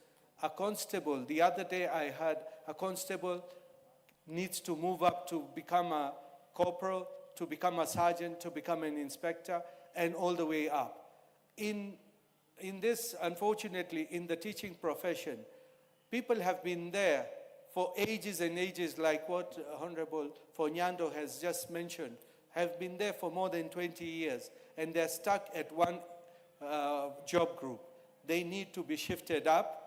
A constable, the other day I heard a constable needs to move up to become a corporal, to become a sergeant, to become an inspector, and all the way up. In this, unfortunately, in the teaching profession, people have been there for ages and ages, like what Honorable Fonyando has just mentioned, have been there for more than 20 years, and they're stuck at one job group. They need to be shifted up,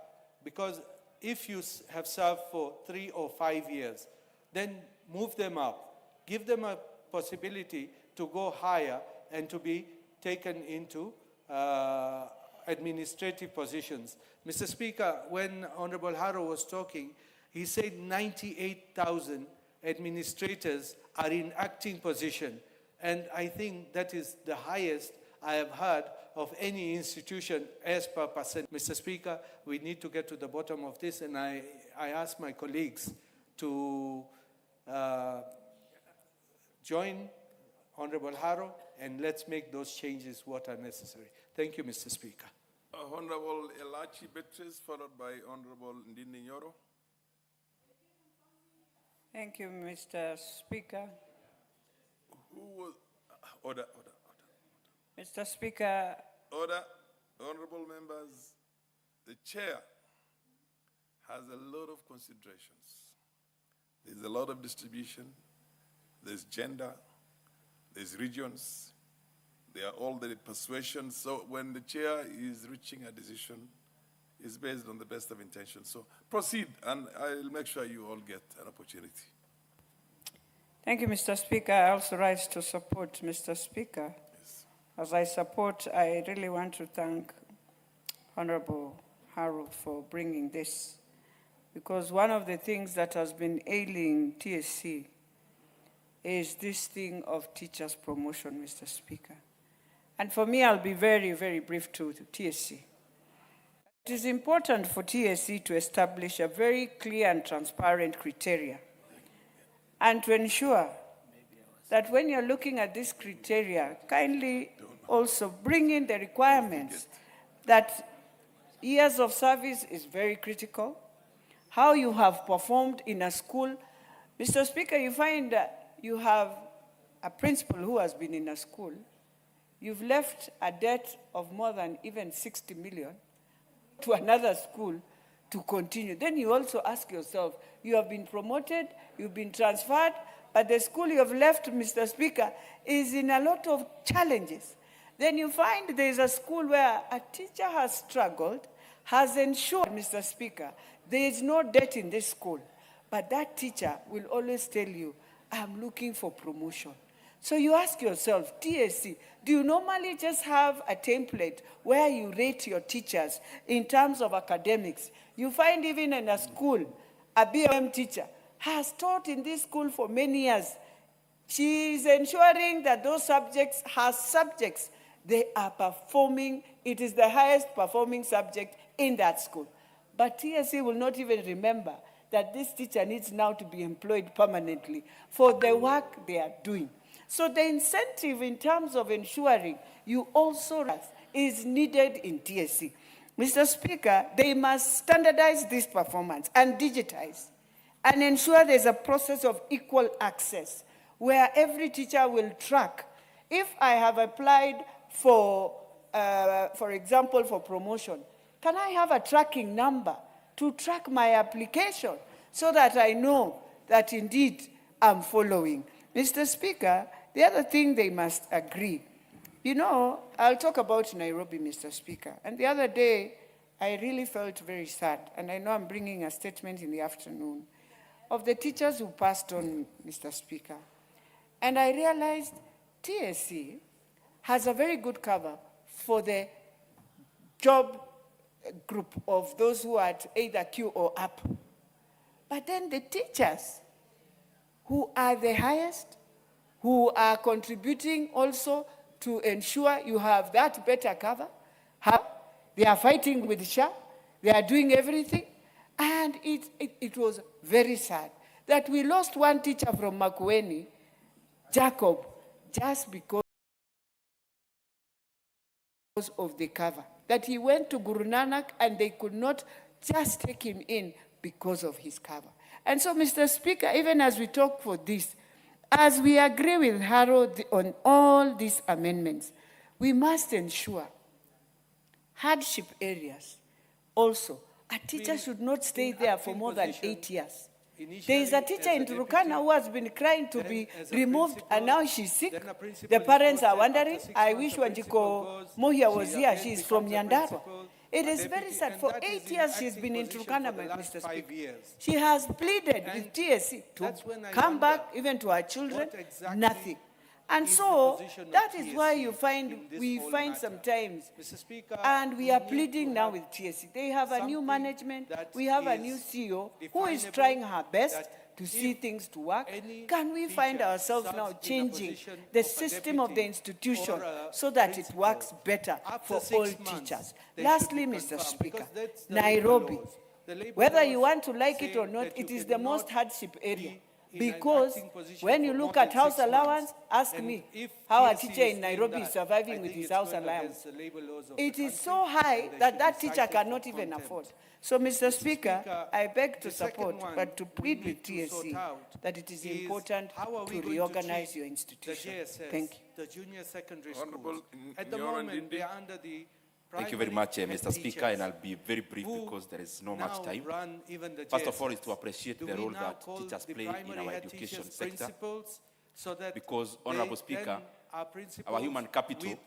because if you have served for 3 or 5 years, then move them up. Give them a possibility to go higher and to be taken into administrative positions. Mr. Speaker, when Honorable Haro was talking, he said 98,000 administrators are in acting position. And I think that is the highest I have heard of any institution as per percent. Mr. Speaker, we need to get to the bottom of this, and I ask my colleagues to join Honorable Haro, and let's make those changes what are necessary. Thank you, Mr. Speaker. Honorable 𝑚𝑯𝑬 𝑵𝑨𝑻𝑰𝑶𝑵𝑵ℎ, followed by Honorable Ndindi Nyoro. Thank you, Mr. Speaker. Who was, order. Mr. Speaker, Order, honorable members, the chair has a lot of considerations. There's a lot of distribution, there's gender, there's regions, there are all the persuasions. So when the chair is reaching a decision, it's based on the best of intentions. So proceed, and I'll make sure you all get an opportunity. thank you, Mr. Speaker. I also rise to support Mr. Speaker. As I support, I really want to thank Honorable Haru for bringing this, because one of the things that has been ailing TSC is this thing of teachers' promotion, Mr. Speaker. And for me, I'll be very, very brief to TSC. It is important for TSC to establish a very clear and transparent criteria and to ensure that when you're looking at this criteria, kindly also bring in the requirements that years of service is very critical, how you have performed in a school. Mr. Speaker, you find that you have a principal who has been in a school, you've left a debt of more than even 60 million to another school to continue. Then you also ask yourself, you have been promoted, you've been transferred, but the school you have left, Mr. Speaker, is in a lot of challenges. Then you find there's a school where a teacher has struggled, has ensured, Mr. Speaker, there is no debt in this school. But that teacher will always tell you, I'm looking for promotion. So you ask yourself, TSC, do you normally just have a template where you rate your teachers in terms of academics? You find even in a school, a BOM teacher has taught in this school for many years. She is ensuring that those subjects, her subjects, they are performing. It is the highest performing subject in that school. But TSC will not even remember that this teacher needs now to be employed permanently for the work they are doing. So the incentive in terms of ensuring you also is needed in TSC. Mr. Speaker, they must standardize this performance and digitize and ensure there's a process of equal access where every teacher will track. If I have applied for example, for promotion, can I have a tracking number to track my application so that I know that indeed I'm following? Mr. Speaker, the other thing they must agree, you know, I'll talk about Nairobi, Mr. Speaker. And the other day, I really felt very sad, and I know I'm bringing a statement in the afternoon, of the teachers who passed on, Mr. Speaker. And I realized TSC has a very good cover for the job group of those who are at either Q or up. But then the teachers who are the highest, who are contributing also to ensure you have that better cover, they are fighting with SHA, they are doing everything, and it was very sad that we lost one teacher from Makueni, Jacob, just because of the cover. That he went to Guru Nanak and they could not just take him in because of his cover. And so, Mr. Speaker, even as we talk for this, as we agree with Harold on all these amendments, we must ensure hardship areas also. A teacher should not stay there for more than 8 years. There is a teacher in Turkana who has been crying to be removed, and now she's sick. The parents are wondering. I wish Wanjiko Mohia was here. She is from Nyandarua. It is very sad. For 8 years, she's been in Turkana, Mr. Speaker. She has pleaded with TSC to come back, even to her children, nothing. And so that is why we find sometimes, and we are pleading now with TSC. They have a new management, we have a new CEO who is trying her best to see things to work. Can we find ourselves now changing the system of the institution so that it works better for all teachers? Lastly, Mr. Speaker, Nairobi, whether you want to like it or not, it is the most hardship area. in an Because acting position when you for look more at than house 6 allowance, months. ask And me if how a TSC teacher in doing Nairobi that, is surviving I with think his it's house going allowance. against the labor laws of It the is country, so high and they that should that be teacher cited for cannot even contempt. afford. So, Mr. Speaker, Speaker, I beg to the second support, one but to we plead need with to sort TSC out that it is is important how are we to going reorganize treat your the institution. JSS, Thank you. the junior secondary Honorable schools. At the Nyora moment, Ndindi. they are under the Thank you very primary much, head Mr. Speaker, and teachers I'll be very brief who because there is no now much time. run even the First of all, JSS. is to appreciate Do the we role now that call teachers the play in primary our head education teachers sector. principals so that Because, they Honorable Speaker, then are principals our human capital with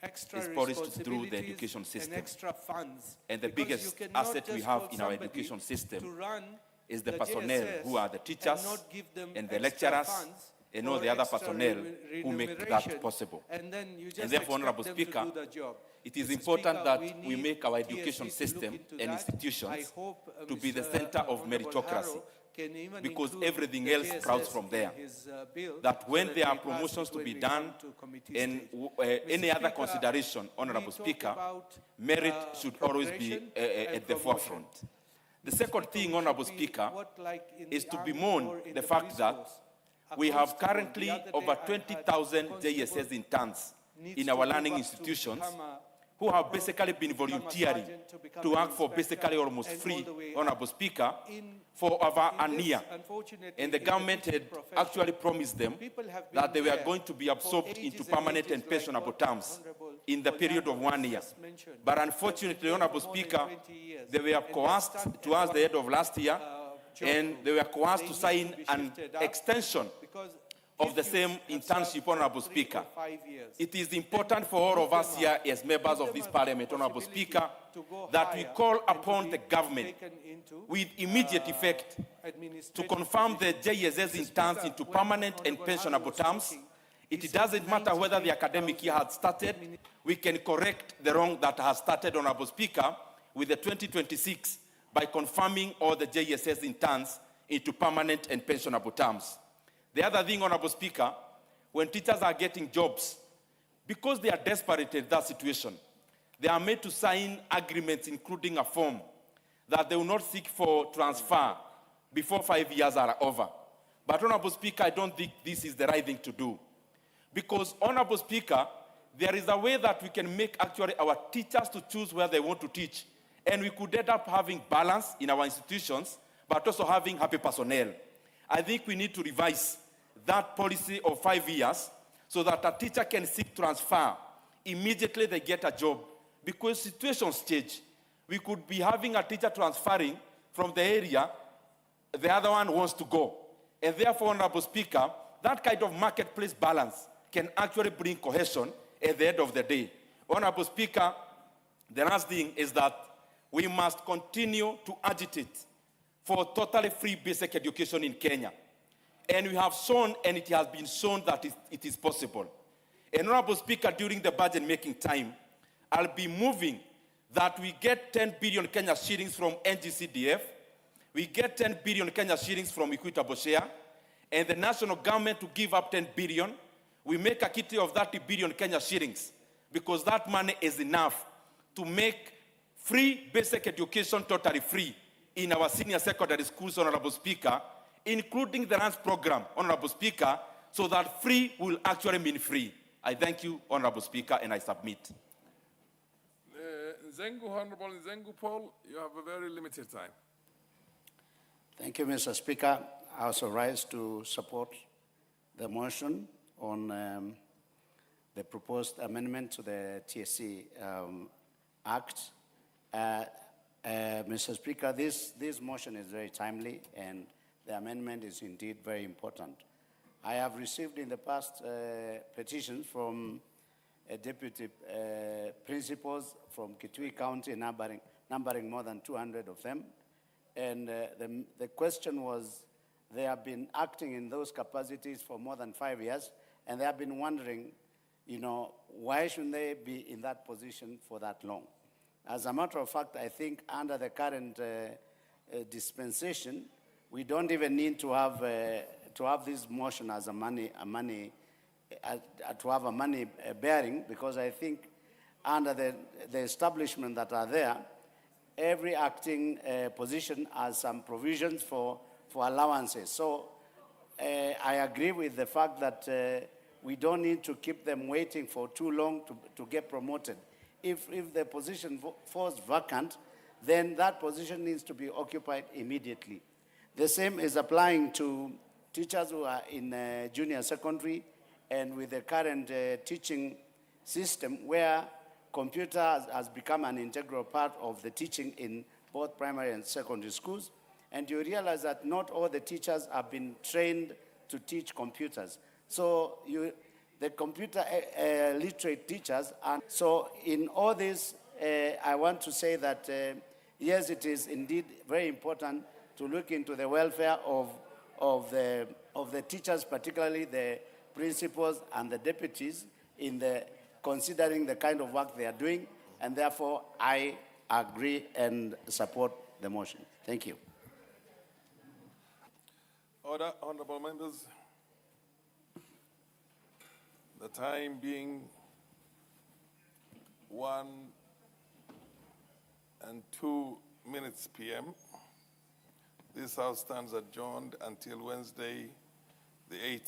extra is policed through the responsibilities education system. and extra funds. And the Because biggest you cannot asset we just have call in our somebody education system to run is the personnel JSS who are the and teachers not give them and the extra lecturers funds and all or the other extra personnel who make remuneration, that possible. and then you just And therefore, Honorable expect them to Speaker, do the job. it is Mr. important Speaker, that we need make our TSC education to look system into and that. institutions I hope, to be the Mr. center of Honorable meritocracy, Harrow can even because include everything the else JSS sprouts from in there. his, bill That so when that there are we pass promotions it to when be we done come to committee and stage. any Mr. other Speaker, consideration, Honorable we talk Speaker, about, merit should always be progression and at the promotion. forefront. The second thing, Honorable Speaker, what, like in is the to army bemoan or in the the fact police that force. A we have constable, currently the other day over I had 20,000 a JSS constable interns needs in to our move learning up to institutions become a who have basically been become a volunteering sergeant, to become to an work for inspector, basically almost and all free, the way Honorable up. Speaker, In- for over in a this, year. unfortunately, And the in government teaching had profession, actually promised them people have that they been were there going to be for absorbed ages into and permanent ages, and pensionable like terms Honorable in the period of 1 year. just mentioned. But They've unfortunately, been there Honorable for more than Speaker, 20 years, they were and they're coerced stuck towards at the end of last year, job and group. they were coerced They to need sign to be an shifted up extension because of if the you same have internship, served Honorable for 3 Speaker. or 5 years, It is important for all of us here as members of this parliament, Honorable Speaker, that we call upon the government with immediate effect to confirm the JSS interns into permanent and pensionable terms. It doesn't matter whether the academic year had started. We can correct the wrong that has started, Honorable Speaker, with the 2026 by confirming all the JSS interns into permanent and pensionable terms. The other thing, Honorable Speaker, when teachers are getting jobs, because they are desperate in that situation, they are made to sign agreements, including a form, that they will not seek for transfer before 5 years are over. But, Honorable Speaker, I don't think this is the right thing to do. Because, Honorable Speaker, there is a way that we can make actually our teachers to choose where they want to teach. And we could end up having balance in our institutions, but also having happy personnel. I think we need to revise that policy of 5 years so that a teacher can seek transfer. Immediately they get a job. Because situations change. We could be having a teacher transferring from the area, the other one wants to go. And therefore, Honorable Speaker, that kind of marketplace balance can actually bring cohesion at the end of the day. Honorable Speaker, the last thing is that we must continue to agitate for totally free basic education in Kenya. And we have shown, and it has been shown that it is possible. And Honorable Speaker, during the budget making time, I'll be moving that we get 10 billion Kenya shillings from NGCDF, we get 10 billion Kenya shillings from equitable share, and the national government to give up 10 billion, we make a kitty of 30 billion Kenya shillings, because that money is enough to make free basic education totally free in our senior secondary schools, Honorable Speaker, including the lunch program, Honorable Speaker, so that free will actually mean free. I thank you, Honorable Speaker, and I submit. Honorable Nzengu Paul, you have a very limited time. Thank you, Mr. Speaker. I also rise to support the motion on the proposed amendment to the TSC Act. Mr. Speaker, this motion is very timely, and the amendment is indeed very important. I have received in the past petitions from deputy principals from Kitui County, numbering more than 200 of them. And the question was, they have been acting in those capacities for more than 5 years, and they have been wondering, why shouldn't they be in that position for that long? As a matter of fact, I think under the current dispensation, we don't even need to have this motion as to have a money bearing, because I think under the establishment that are there, every acting position has some provisions for allowances. So I agree with the fact that we don't need to keep them waiting for too long to get promoted. If the position falls vacant, then that position needs to be occupied immediately. The same is applying to teachers who are in junior secondary and with the current teaching system where computer has become an integral part of the teaching in both primary and secondary schools. And you realize that not all the teachers have been trained to teach computers. So the computer literate teachers. And so in all this, I want to say that, yes, it is indeed very important to look into the welfare of the teachers, particularly the principals and the deputies, in considering the kind of work they are doing. And therefore, I agree and support the motion. Thank you. Order, honorable members. The time being 1:02 p.m. This House stands adjourned until Wednesday, the 8th